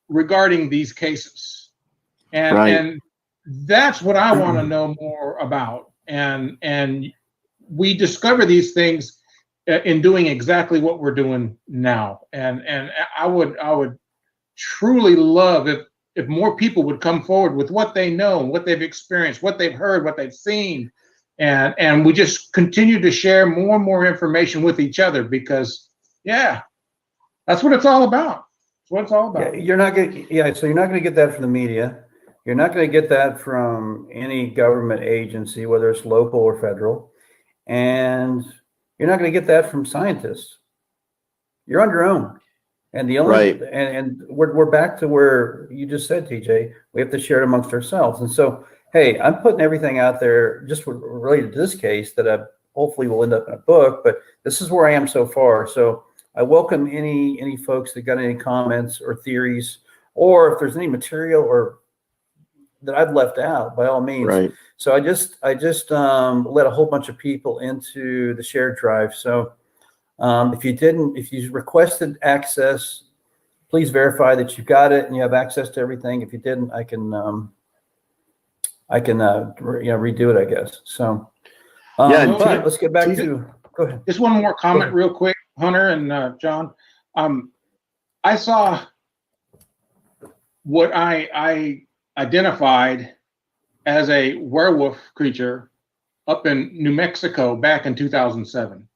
[SPEAKER 3] regarding these cases. And that's what I want to know more about. And we discover these things in doing exactly what we're doing now. And I would truly love if more people would come forward with what they know, what they've experienced, what they've heard, what they've seen, and we just continue to share more and more information with each other, because that's what it's all about. That's what it's all about.
[SPEAKER 4] So you're not going to get that from the media. You're not going to get that from any government agency, whether it's local or federal. And you're not going to get that from scientists. You're on your own. And the only and we're back to where you just said, TJ, we have to share it amongst ourselves. And so, hey, I'm putting everything out there just related to this case that I hopefully will end up in a book, but this is where I am so far. So I welcome any folks that got any comments or theories, or if there's any material or that I've left out, by all means.
[SPEAKER 2] Right.
[SPEAKER 4] So I just let a whole bunch of people into the shared drive. So if you requested access, please verify that you've got it and you have access to everything. If you didn't, I can redo it, I guess. So but let's get back to. Go ahead.
[SPEAKER 3] Just one more comment, real quick, Hunter and John. I saw what I identified as a werewolf creature up in New Mexico back in 2007.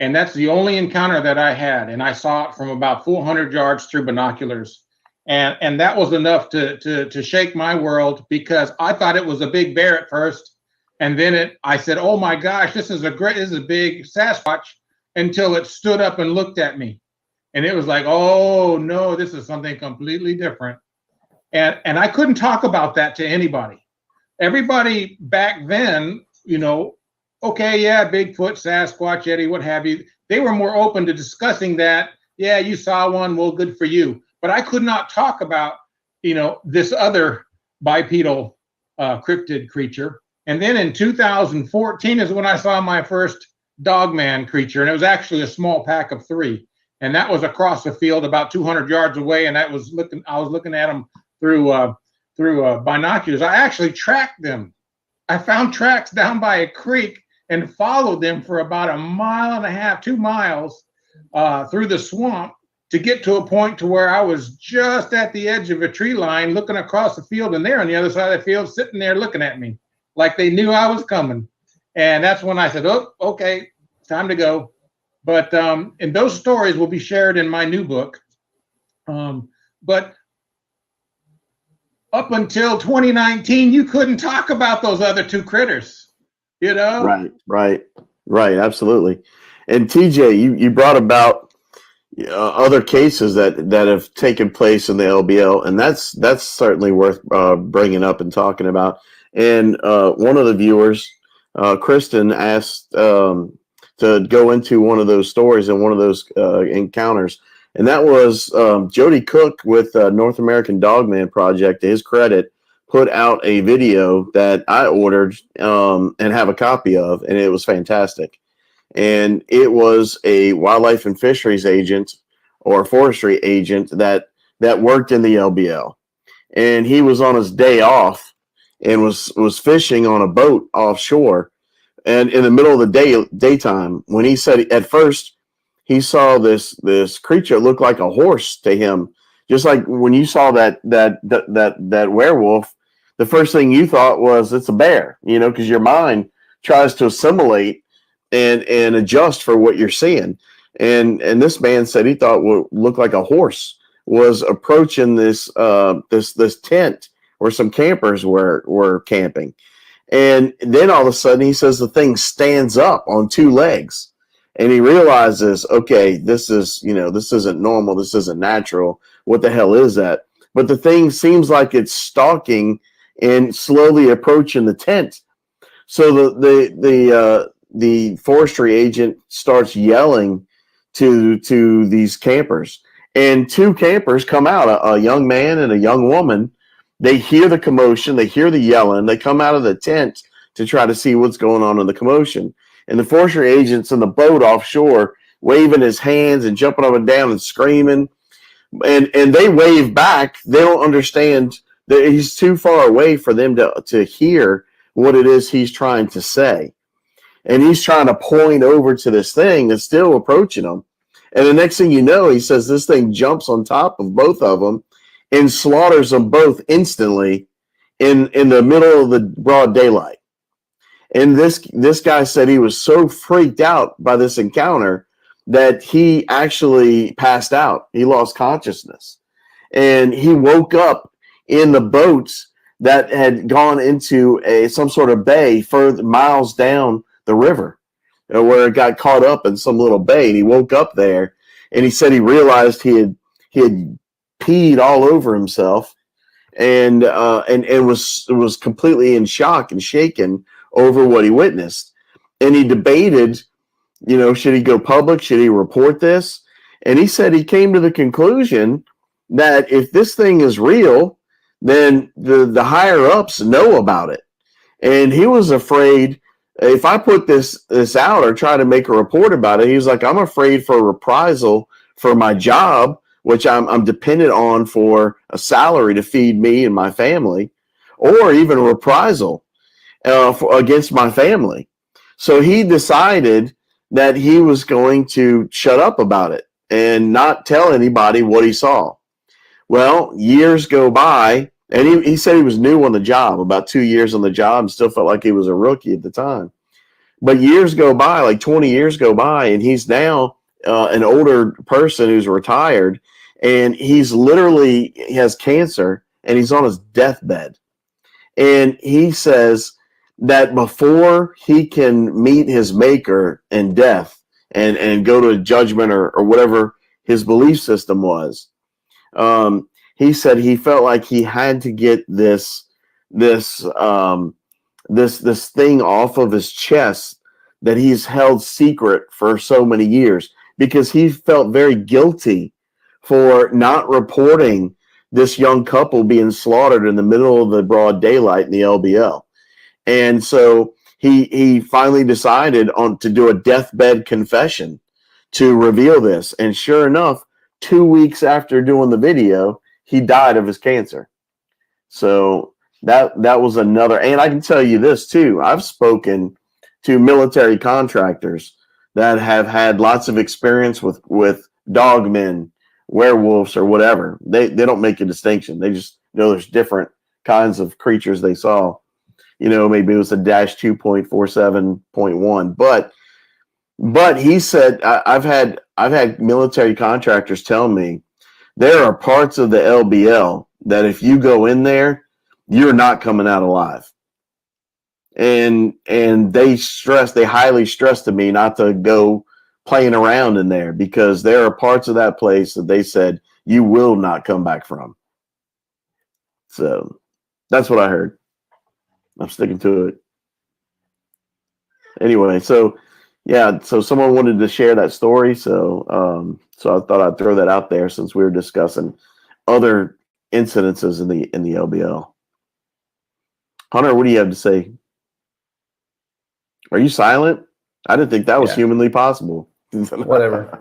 [SPEAKER 3] And that's the only encounter that I had. And I saw it from about 400 yards through binoculars. And that was enough to shake my world, because I thought it was a big bear at first. And then I said, oh my gosh, this is a big Sasquatch, until it stood up and looked at me. And it was like, oh no, this is something completely different. And I couldn't talk about that to anybody. Everybody back then, okay, yeah, Bigfoot, Sasquatch, Yeti, what have you. They were more open to discussing that. Yeah, you saw one, well, good for you. But I could not talk about, this other bipedal cryptid creature. And then in 2014 is when I saw my first dogman creature. And it was actually a small pack of 3. And that was across the field about 200 yards away. And I was looking at them through binoculars. I actually tracked them. I found tracks down by a creek and followed them for about 1.5 miles, 2 miles through the swamp to get to a point to where I was just at the edge of a tree line looking across the field, and they're on the other side of the field sitting there looking at me like they knew I was coming. And that's when I said, oh, okay, it's time to go. But and those stories will be shared in my new book. But up until 2019, you couldn't talk about those other two critters, you know?
[SPEAKER 2] Right, absolutely. And TJ, you brought about other cases that have taken place in the LBL, and that's certainly worth bringing up and talking about. And one of the viewers, Kristen, asked to go into one of those stories and one of those encounters, and that was Jody Cook with North American Dogman Project. To his credit, put out a video that I ordered and have a copy of, and it was fantastic. And it was a wildlife and fisheries agent or forestry agent that worked in the LBL, and he was on his day off and was fishing on a boat offshore. And in the middle of the daytime, when he said at first he saw this creature look like a horse to him, just like when you saw that werewolf, the first thing you thought was it's a bear, you know, because your mind tries to assimilate and adjust for what you're seeing. And this man said he thought what looked like a horse was approaching this tent where some campers were camping. And then all of a sudden he says the thing stands up on two legs, and he realizes, okay, this isn't normal. This isn't natural. What the hell is that? But the thing seems like it's stalking and slowly approaching the tent. So the forestry agent starts yelling to these campers, and two campers come out, a young man and a young woman. They hear the commotion, they hear the yelling, they come out of the tent to try to see what's going on in the commotion. And the forestry agent's in the boat offshore, waving his hands and jumping up and down and screaming. And they wave back. They don't understand that he's too far away for them to hear what it is he's trying to say. And he's trying to point over to this thing that's still approaching them. And the next thing you know, he says this thing jumps on top of both of them and slaughters them both instantly in the middle of the broad daylight. And this guy said he was so freaked out by this encounter that he actually passed out. He lost consciousness. And he woke up in the boats that had gone into some sort of bay further miles down the river, where it got caught up in some little bay. And he woke up there, and he said he realized he had peed all over himself, and was completely in shock and shaken over what he witnessed. And he debated, should he go public? Should he report this? And he said he came to the conclusion that if this thing is real, then the higher ups know about it. And he was afraid, if I put this out or try to make a report about it, he was like, I'm afraid for reprisal for my job, which I'm dependent on for a salary to feed me and my family, or even a reprisal against my family. So he decided that he was going to shut up about it and not tell anybody what he saw. Well, years go by, and he said he was new on the job, about 2 years on the job, and still felt like he was a rookie at the time. But years go by, like 20 years go by, and he's now an older person who's retired, and he has cancer, and he's on his deathbed. And he says that before he can meet his maker in death and go to a judgment or whatever his belief system was, he said he felt like he had to get this thing off of his chest that he's held secret for so many years, because he felt very guilty for not reporting this young couple being slaughtered in the middle of the broad daylight in the LBL. And so he finally decided to do a deathbed confession to reveal this. And sure enough, 2 weeks after doing the video, he died of his cancer. So that was another. And I can tell you this too. I've spoken to military contractors that have had lots of experience with dogmen, werewolves, or whatever. They don't make a distinction. They just know there's different kinds of creatures they saw. Maybe it was a -2.47.1, but he said I've had military contractors tell me there are parts of the LBL that if you go in there, you're not coming out alive. And they highly stress to me not to go playing around in there, because there are parts of that place that they said you will not come back from. So that's what I heard. I'm sticking to it. Anyway, so someone wanted to share that story, so I thought I'd throw that out there since we were discussing other incidences in the LBL. Hunter, what do you have to say? Are you silent? I didn't think that was humanly possible.
[SPEAKER 4] Whatever.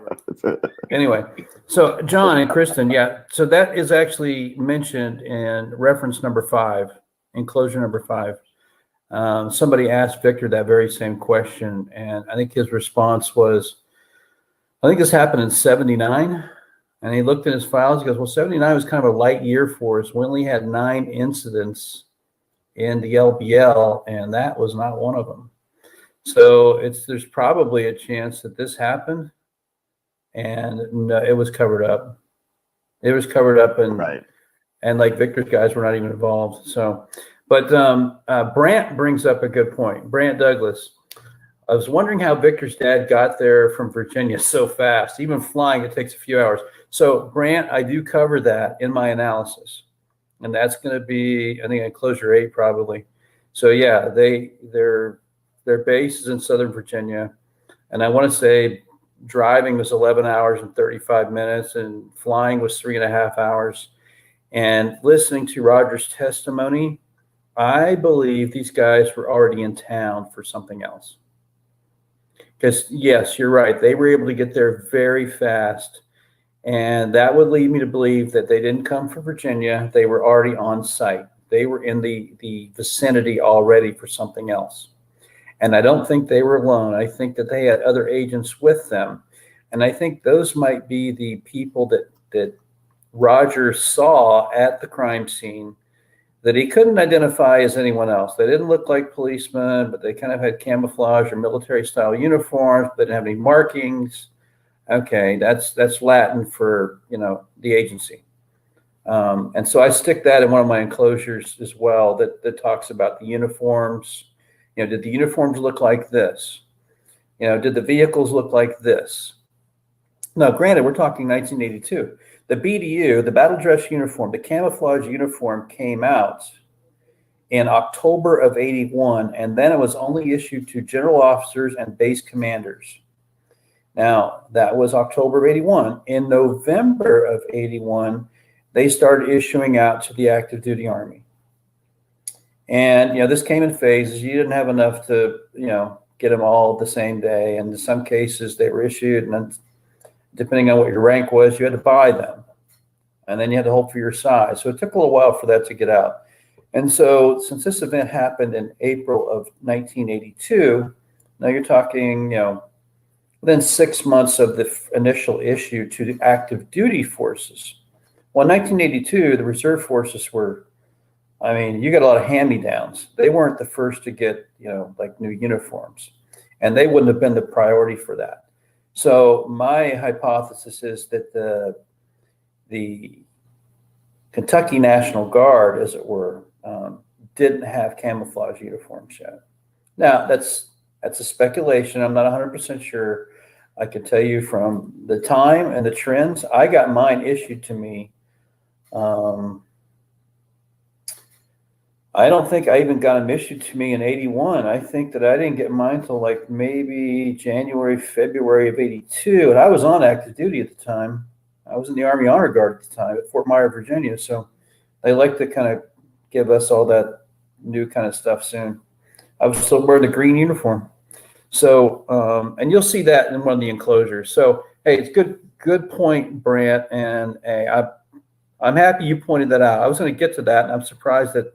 [SPEAKER 4] Anyway, so John and Kristen, so that is actually mentioned in reference number 5, enclosure number 5. Somebody asked Victor that very same question, and I think his response was, I think this happened in 79, and he looked in his files. He goes, well, 79 was kind of a light year for us. We only had 9 incidents in the LBL, and that was not one of them. So there's probably a chance that this happened, and no, it was covered up. It was covered up, and
[SPEAKER 2] right.
[SPEAKER 4] And like Victor's guys were not even involved. So, but Brant brings up a good point. Brant Douglas. I was wondering how Victor's dad got there from Virginia so fast. Even flying, it takes a few hours. So, Brant, I do cover that in my analysis, and that's going to be, I think, enclosure 8 probably. So, yeah, their base is in Southern Virginia, and I want to say driving was 11 hours and 35 minutes, and flying was 3.5 hours. And listening to Roger's testimony, I believe these guys were already in town for something else. Because, yes, you're right. They were able to get there very fast. And that would lead me to believe that they didn't come from Virginia. They were already on site. They were in the vicinity already for something else. And I don't think they were alone. I think that they had other agents with them. And I think those might be the people that Roger saw at the crime scene that he couldn't identify as anyone else. They didn't look like policemen, but they kind of had camouflage or military style uniforms. They didn't have any markings. Okay, that's Latin for, the agency. And so I stick that in one of my enclosures as well that talks about the uniforms. Did the uniforms look like this? Did the vehicles look like this? Now, granted, we're talking 1982. The BDU, the battle dress uniform, the camouflage uniform came out in October of 81, and then it was only issued to general officers and base commanders. Now, that was October of 81. In November of 81, they started issuing out to the active duty Army. And, this came in phases. You didn't have enough to, get them all the same day. And in some cases, they were issued, and then depending on what your rank was, you had to buy them. And then you had to hope for your size. So it took a little while for that to get out. And so since this event happened in April of 1982, now you're talking, within 6 months of the initial issue to the active duty forces. Well, in 1982, the reserve forces were, you got a lot of hand-me-downs. They weren't the first to get, like new uniforms. And they wouldn't have been the priority for that. So my hypothesis is that the Kentucky National Guard, as it were, didn't have camouflage uniforms yet. Now, that's a speculation. I'm not 100% sure. I can tell you from the time and the trends, I got mine issued to me. I don't think I even got them issued to me in 81. I think that I didn't get mine till like maybe January, February of 82. And I was on active duty at the time. I was in the Army Honor Guard at the time at Fort Myer, Virginia. So they like to kind of give us all that new kind of stuff soon. I was still wearing the green uniform. So, and you'll see that in one of the enclosures. So, hey, it's good point, Brant. And hey, I'm happy you pointed that out. I was going to get to that, and I'm surprised that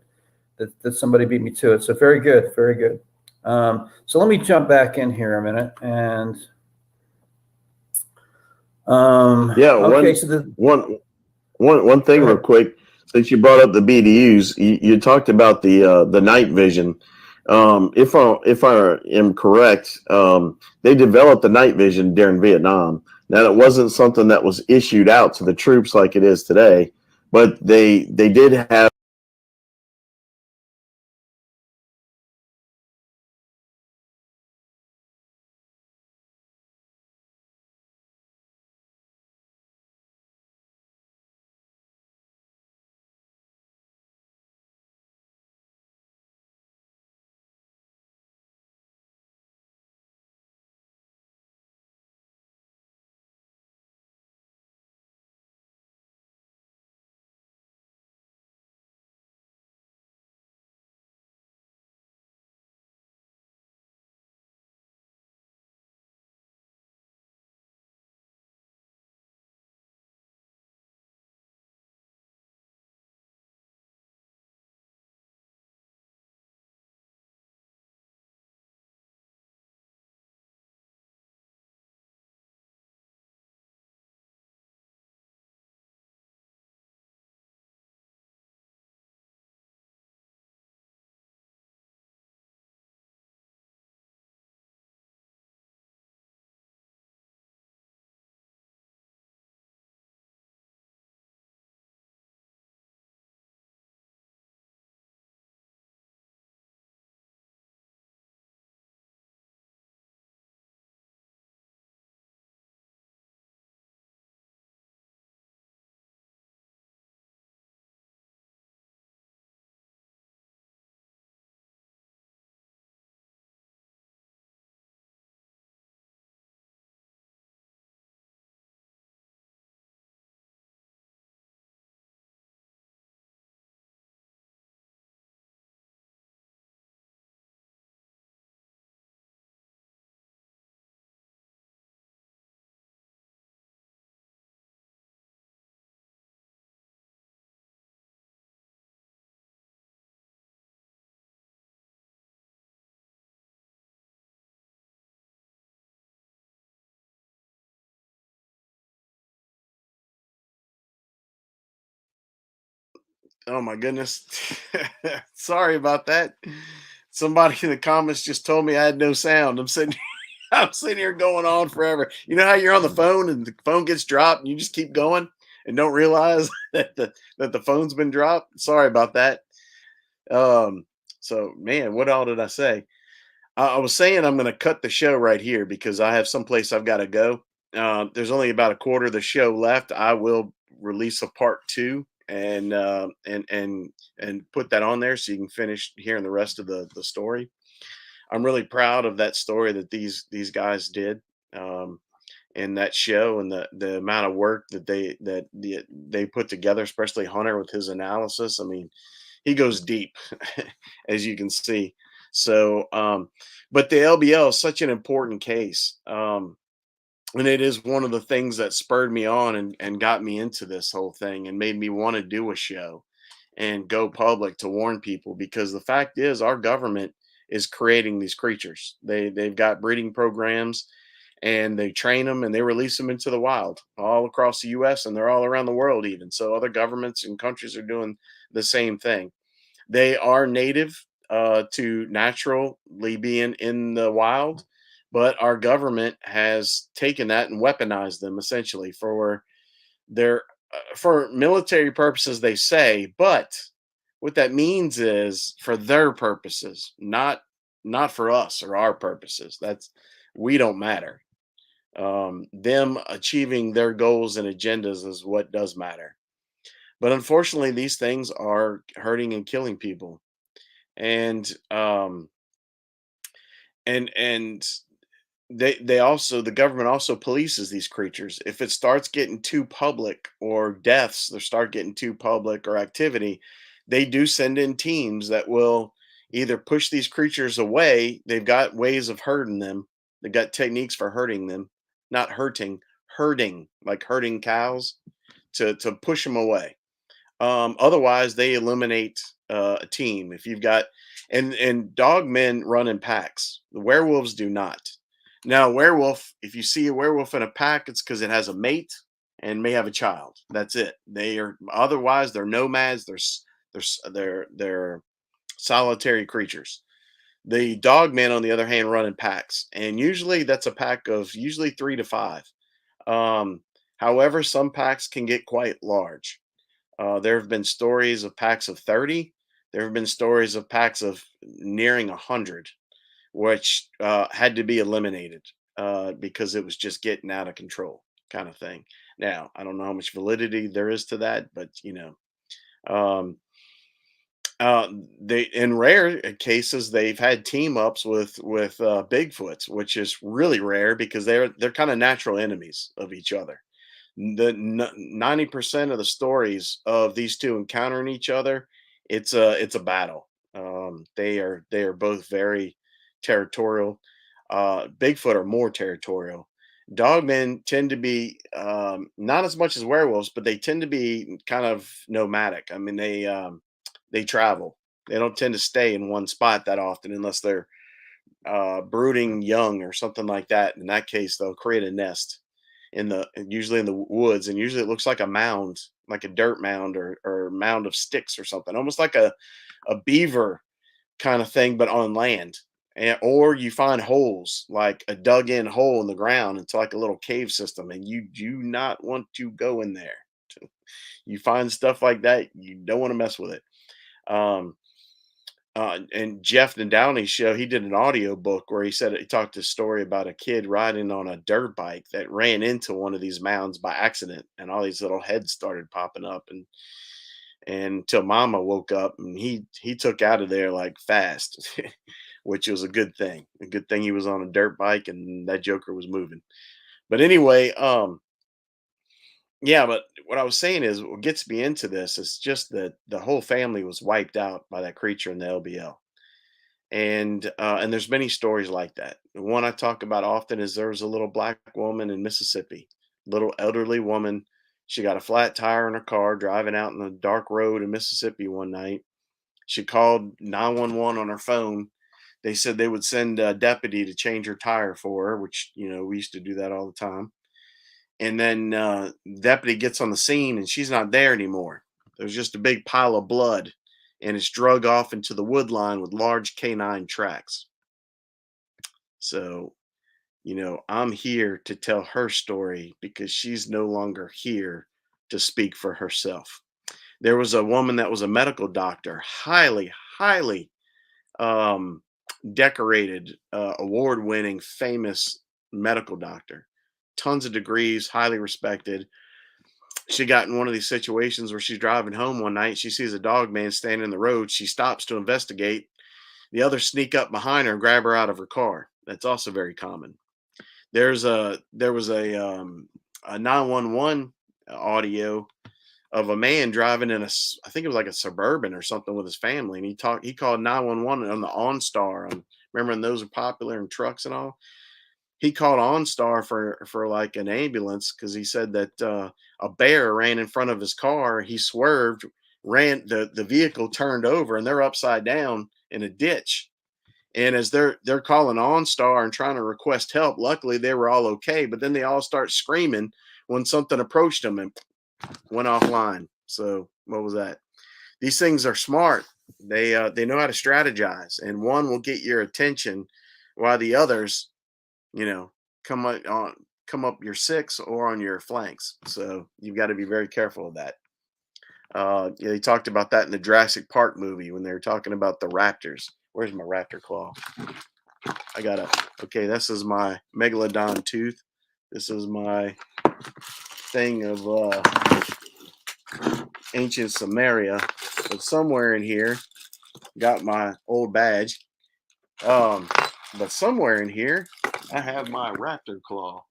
[SPEAKER 4] somebody beat me to it. So very good, very good. So let me jump back in here a minute and
[SPEAKER 2] Yeah,
[SPEAKER 4] okay. So
[SPEAKER 2] one thing
[SPEAKER 4] go
[SPEAKER 2] real
[SPEAKER 4] ahead.
[SPEAKER 2] quick. Since you brought up the BDUs, you talked about the night vision. If I am correct, they developed the night vision during Vietnam. Now, it wasn't something that was issued out to the troops like it is today, but they did have.
[SPEAKER 1] Oh my goodness. Sorry about that. Somebody in the comments just told me I had no sound. I'm sitting here going on forever. You know how you're on the phone and the phone gets dropped and you just keep going and don't realize that the phone's been dropped? Sorry about that. Um, so man, what all did I say? I was saying I'm going to cut the show right here because I have someplace I've got to go. There's only about a quarter of the show left. I will release a part two and put that on there so you can finish hearing the rest of the story. I'm really proud of that story that these guys did um, in that show and the amount of work that they put together, especially Hunter with his analysis. I mean, he goes deep, as you can see. So, but the LBL is such an important case. And it is one of the things that spurred me on and got me into this whole thing and made me want to do a show and go public to warn people because the fact is our government is creating these creatures. They've got breeding programs and they train them and they release them into the wild all across the US and they're all around the world even. So other governments and countries are doing the same thing. They are native to naturally being in the wild, but our government has taken that and weaponized them essentially for their for military purposes. They say, but what that means is for their purposes, not for us or our purposes. That's we don't matter. Them achieving their goals and agendas is what does matter. But unfortunately, these things are hurting and killing people and and they also the government also polices these creatures if it starts getting too public or deaths or start getting too public or activity. They do send in teams that will either push these creatures away. They've got ways of hurting them. They've got techniques for hurting them, not hurting, herding, like herding cows to push them away. Otherwise, they eliminate a team. If you've got and dog men run in packs. The werewolves do not. Now, a werewolf, if you see a werewolf in a pack, it's because it has a mate and may have a child. That's it. They are otherwise they're nomads. They're solitary creatures. The dog men, on the other hand, run in packs, and usually that's a pack of usually 3 to 5. Um, However, some packs can get quite large. There have been stories of packs of 30. There have been stories of packs of nearing 100, which had to be eliminated because it was just getting out of control, kind of thing. Now, I don't know how much validity there is to that, but um, uh, they in rare cases they've had team ups with Bigfoots, which is really rare because they're kind of natural enemies of each other. 90% of the stories of these two encountering each other, it's a battle. They are both very territorial. Bigfoot are more territorial. Dogmen tend to be not as much as werewolves, but they tend to be kind of nomadic. I mean, they travel. They don't tend to stay in one spot that often unless they're brooding young or something like that. In that case, they'll create a nest usually in the woods, and usually it looks like a mound, like a dirt mound or mound of sticks or something, almost like a beaver kind of thing, but on land. Or you find holes, like a dug in hole in the ground. It's like a little cave system, and you do not want to go in there. You find stuff like that, you don't want to mess with it. Um, and Jeff the Downey show, he did an audio book where he talked a story about a kid riding on a dirt bike that ran into one of these mounds by accident, and all these little heads started popping up, and until Mama woke up, and he took out of there like fast, which was a good thing. A good thing he was on a dirt bike and that joker was moving. But anyway, yeah, but what I was saying is what gets me into this is just that the whole family was wiped out by that creature in the LBL. And there's many stories like that. The one I talk about often is there was a little black woman in Mississippi, little elderly woman. She got a flat tire in her car driving out in the dark road in Mississippi one night. She called 911 on her phone. They said they would send a deputy to change her tire for her, which we used to do that all the time. And then deputy gets on the scene and she's not there anymore. There's just a big pile of blood, and it's drug off into the wood line with large canine tracks. So, I'm here to tell her story because she's no longer here to speak for herself. There was a woman that was a medical doctor, highly, highly um, decorated, award winning, famous medical doctor, tons of degrees, highly respected. She got in one of these situations where she's driving home one night. She sees a dog man standing in the road. She stops to investigate. The others sneak up behind her and grab her out of her car. That's also very common. There was a 911 audio of a man driving in I think it was like a Suburban or something with his family, and he called 911 on the OnStar. Remember when those were popular in trucks and all? He called OnStar for like an ambulance because he said that a bear ran in front of his car. He swerved, ran the vehicle turned over, and they're upside down in a ditch. And as they're calling OnStar and trying to request help, luckily they were all okay. But then they all start screaming when something approached them and went offline. So what was that? These things are smart. They know how to strategize, and one will get your attention while the others come up your six or on your flanks. So you've got to be very careful of that. They talked about that in the Jurassic Park movie when they were talking about the raptors. Where's my raptor claw? Okay, this is my megalodon tooth. This is my thing of ancient Samaria. But somewhere in here, got my old badge. But somewhere in here, I have my raptor claw.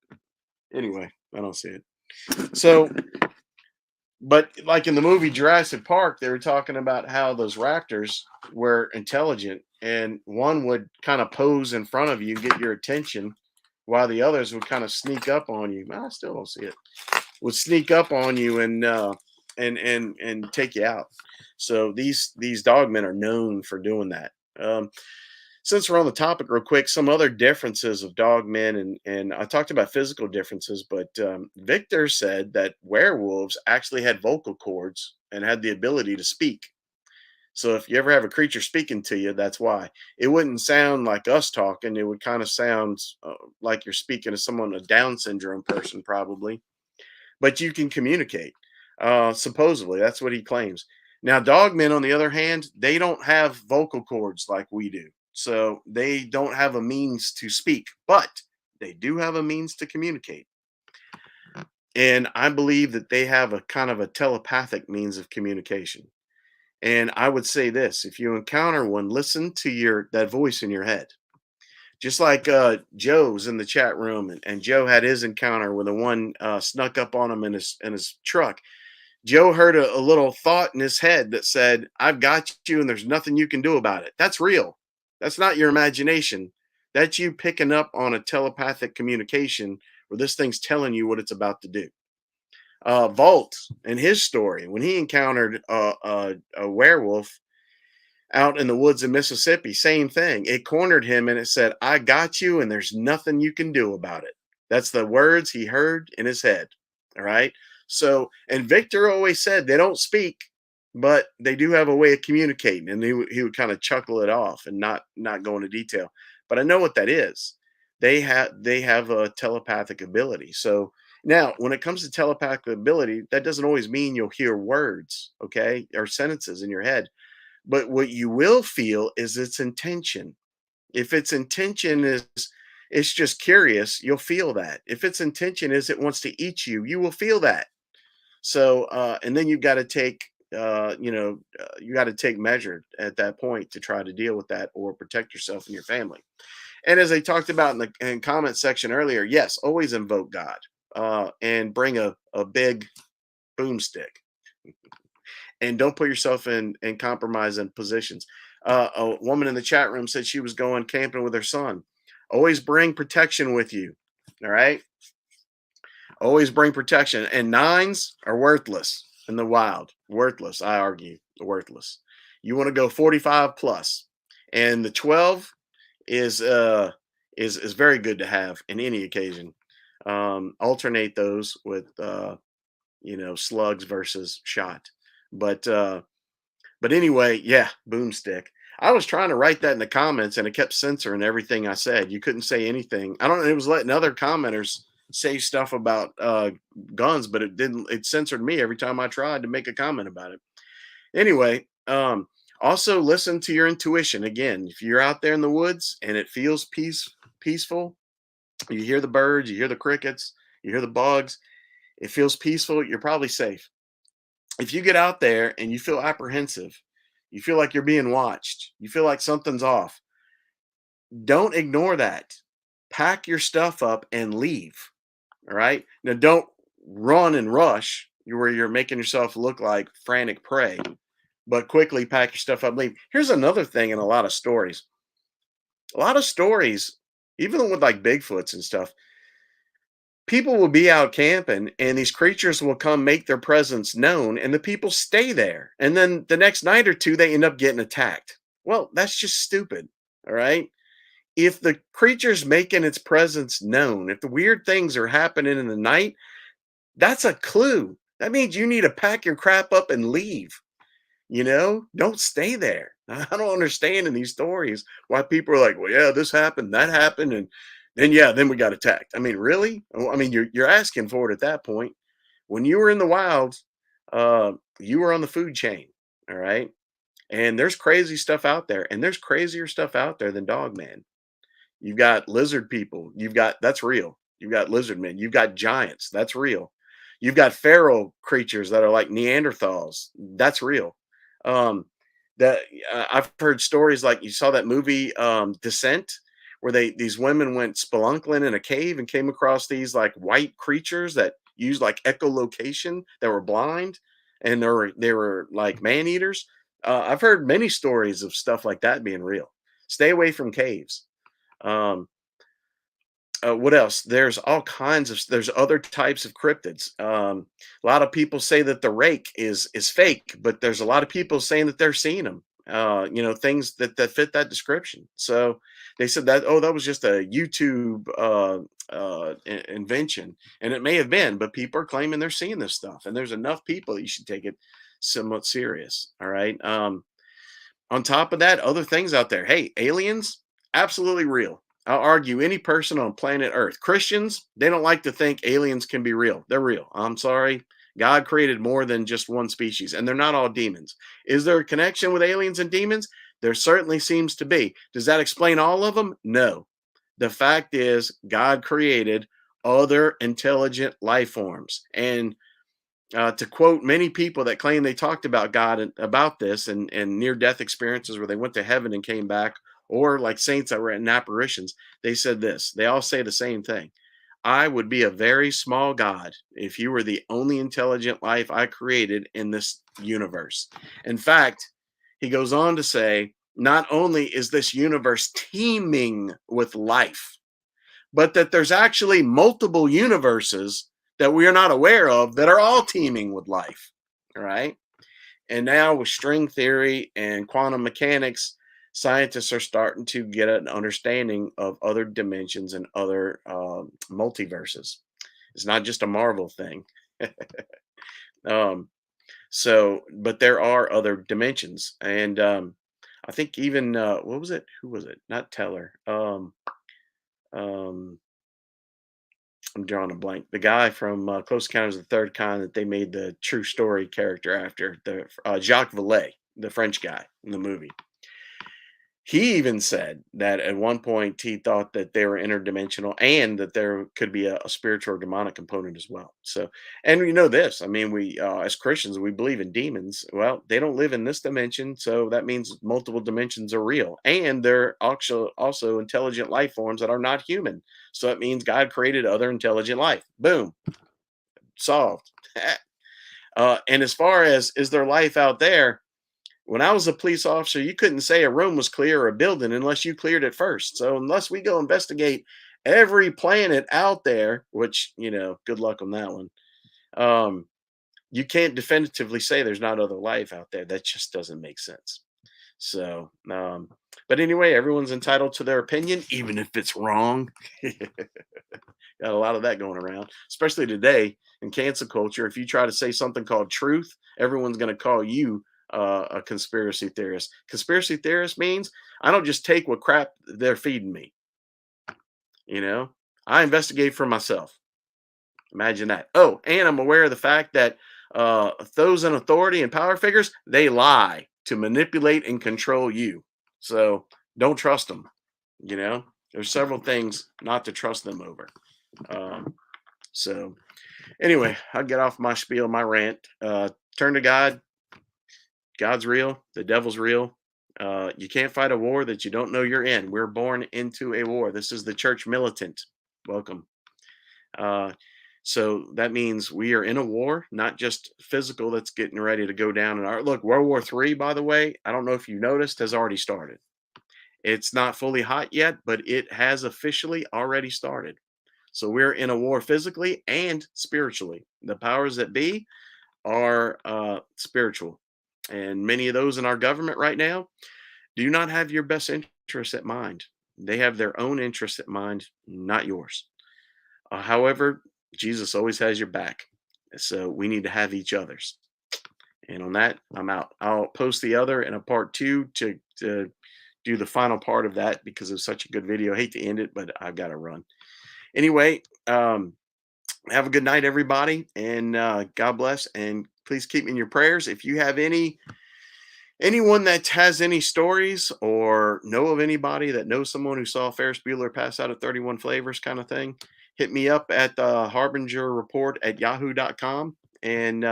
[SPEAKER 1] Anyway, I don't see it. So, but like in the movie Jurassic Park, they were talking about how those raptors were intelligent, and one would kind of pose in front of you, get your attention, while the others would kind of sneak up on you. I still don't see it. Would sneak up on you and and take you out. So these dogmen are known for doing that. Since we're on the topic real quick, some other differences of dogmen, and I talked about physical differences, but Victor said that werewolves actually had vocal cords and had the ability to speak. So if you ever have a creature speaking to you, that's why. It wouldn't sound like us talking. It would kind of sound like you're speaking to someone, a Down syndrome person, probably. But you can communicate. Supposedly, that's what he claims. Now, dogmen, on the other hand, they don't have vocal cords like we do. So they don't have a means to speak, but they do have a means to communicate. And I believe that they have a kind of a telepathic means of communication. And I would say this, if you encounter one, listen to that voice in your head. Just like Joe's in the chat room, and Joe had his encounter when the one snuck up on him in his truck. Joe heard a little thought in his head that said, "I've got you and there's nothing you can do about it." That's real. That's not your imagination. That's you picking up on a telepathic communication where this thing's telling you what it's about to do. Volt, in his story, when he encountered a werewolf out in the woods of Mississippi, same thing. It cornered him and it said, "I got you and there's nothing you can do about it." That's the words he heard in his head. All right. So, and Victor always said they don't speak, but they do have a way of communicating. And he would kind of chuckle it off and not go into detail. But I know what that is. They have a telepathic ability. So now, when it comes to telepathic ability, that doesn't always mean you'll hear words, okay, or sentences in your head. But what you will feel is its intention. If its intention is it's just curious, you'll feel that. If its intention is it wants to eat you, you will feel that. So, and then you've got to take, you got to take measure at that point to try to deal with that or protect yourself and your family. And as I talked about in the comment section earlier, yes, always invoke God and bring a big boomstick. And don't put yourself in compromising positions. A woman in the chat room said she was going camping with her son. Always bring protection with you. All right. Always bring protection. And 9s are worthless in the wild. Worthless, I argue. Worthless. You want to go 45 plus. And the 12 is very good to have in any occasion. Alternate those with slugs versus shot. But anyway, yeah, boomstick. I was trying to write that in the comments and it kept censoring everything I said. You couldn't say anything. I don't know. It was letting other commenters say stuff about guns, but it censored me every time I tried to make a comment about it. Anyway, also listen to your intuition. Again, if you're out there in the woods and it feels peaceful, you hear the birds, you hear the crickets, you hear the bugs, it feels peaceful, you're probably safe. If you get out there and you feel apprehensive, you feel like you're being watched, you feel like something's off, don't ignore that. Pack your stuff up and leave. All right. Now, don't run and rush where you're making yourself look like frantic prey, but quickly pack your stuff up and leave. Here's another thing in a lot of stories. A lot of stories, even with like Bigfoots and stuff, people will be out camping and these creatures will come make their presence known and the people stay there. And then the next night or two, they end up getting attacked. Well, that's just stupid. All right. If the creature's making its presence known, if the weird things are happening in the night, that's a clue. That means you need to pack your crap up and leave. Don't stay there. I don't understand in these stories why people are like, well, yeah, this happened, that happened. And then we got attacked. I mean, really? I mean, you're asking for it at that point. When you were in the wild, you were on the food chain. All right. And there's crazy stuff out there. And there's crazier stuff out there than Dogman. You've got lizard people. That's real. You've got lizard men. You've got giants. That's real. You've got feral creatures that are like Neanderthals. That's real. I've heard stories like you saw that movie Descent, where these women went spelunking in a cave and came across these like white creatures that used like echolocation that were blind, and they were like man eaters. I've heard many stories of stuff like that being real. Stay away from caves. What else? There's all kinds of there's other types of cryptids. A lot of people say that the rake is fake, but there's a lot of people saying that they're seeing them. Things that fit that description. So they said that, oh, that was just a YouTube invention, and it may have been, but people are claiming they're seeing this stuff, and there's enough people that you should take it somewhat serious. All right. On top of that, other things out there. Hey, aliens, absolutely real. I'll argue any person on planet Earth. Christians, they don't like to think aliens can be real. They're real. I'm sorry. God created more than just one species, and they're not all demons. Is there a connection with aliens and demons? There certainly seems to be. Does that explain all of them? No. The fact is, God created other intelligent life forms. And to quote many people that claim they talked about God and about this and near-death experiences where they went to heaven and came back, or like saints that were in apparitions, they said this. They all say the same thing. I would be a very small God if you were the only intelligent life I created in this universe. In fact, he goes on to say, not only is this universe teeming with life, but that there's actually multiple universes that we are not aware of that are all teeming with life. All right. And now with string theory and quantum mechanics, scientists are starting to get an understanding of other dimensions and other multiverses. It's not just a Marvel thing. But there are other dimensions. And I think even, what was it? Who was it? Not Teller. I'm drawing a blank. The guy from Close Encounters of the Third Kind that they made the true story character after, the Jacques Vallée, the French guy in the movie. He even said that at one point he thought that they were interdimensional and that there could be a spiritual or demonic component as well. So, and we know this. I mean, we as Christians, we believe in demons. Well, they don't live in this dimension, so that means multiple dimensions are real, and they're also intelligent life forms that are not human. So that means God created other intelligent life. Boom, solved. And as far as is there life out there? When I was a police officer, you couldn't say a room was clear or a building unless you cleared it first. So unless we go investigate every planet out there, which, good luck on that one, you can't definitively say there's not other life out there. That just doesn't make sense. So, but anyway, everyone's entitled to their opinion, even if it's wrong. Got a lot of that going around, especially today in cancel culture. If you try to say something called truth, everyone's going to call you a conspiracy theorist. Conspiracy theorist means I don't just take what crap they're feeding me. I investigate for myself. Imagine that. Oh, and I'm aware of the fact that those in authority and power figures, they lie to manipulate and control you. So don't trust them. There's several things not to trust them over. So anyway, I'll get off my spiel, my rant. Turn to God. God's real. The devil's real. You can't fight a war that you don't know you're in. We're born into a war. This is the church militant. Welcome. So that means we are in a war, not just physical that's getting ready to go down. And look, World War III, by the way, I don't know if you noticed, has already started. It's not fully hot yet, but it has officially already started. So we're in a war physically and spiritually. The powers that be are spiritual. And many of those in our government right now do not have your best interests at mind. They have their own interests at mind, not yours. However, Jesus always has your back. So we need to have each other's. And on that, I'm out. I'll post the other in a part 2 to do the final part of that because it's such a good video. I hate to end it, but I've got to run. Anyway, have a good night, everybody. And God bless. And please keep me in your prayers. If you have anyone that has any stories or know of anybody that knows someone who saw Ferris Bueller pass out at 31 Flavors kind of thing, hit me up at HarbingerReport at yahoo.com. And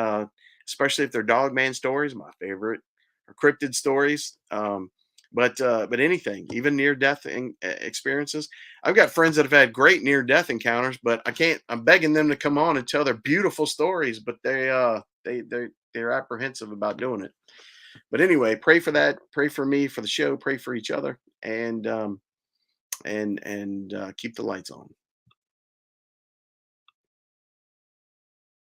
[SPEAKER 1] especially if they're Dogman stories, my favorite, or cryptid stories. But anything, even near-death experiences. I've got friends that have had great near-death encounters, but I'm begging them to come on and tell their beautiful stories, but they're apprehensive about doing it. But anyway, pray for that. Pray for me, for the show. Pray for each other, and keep the lights on.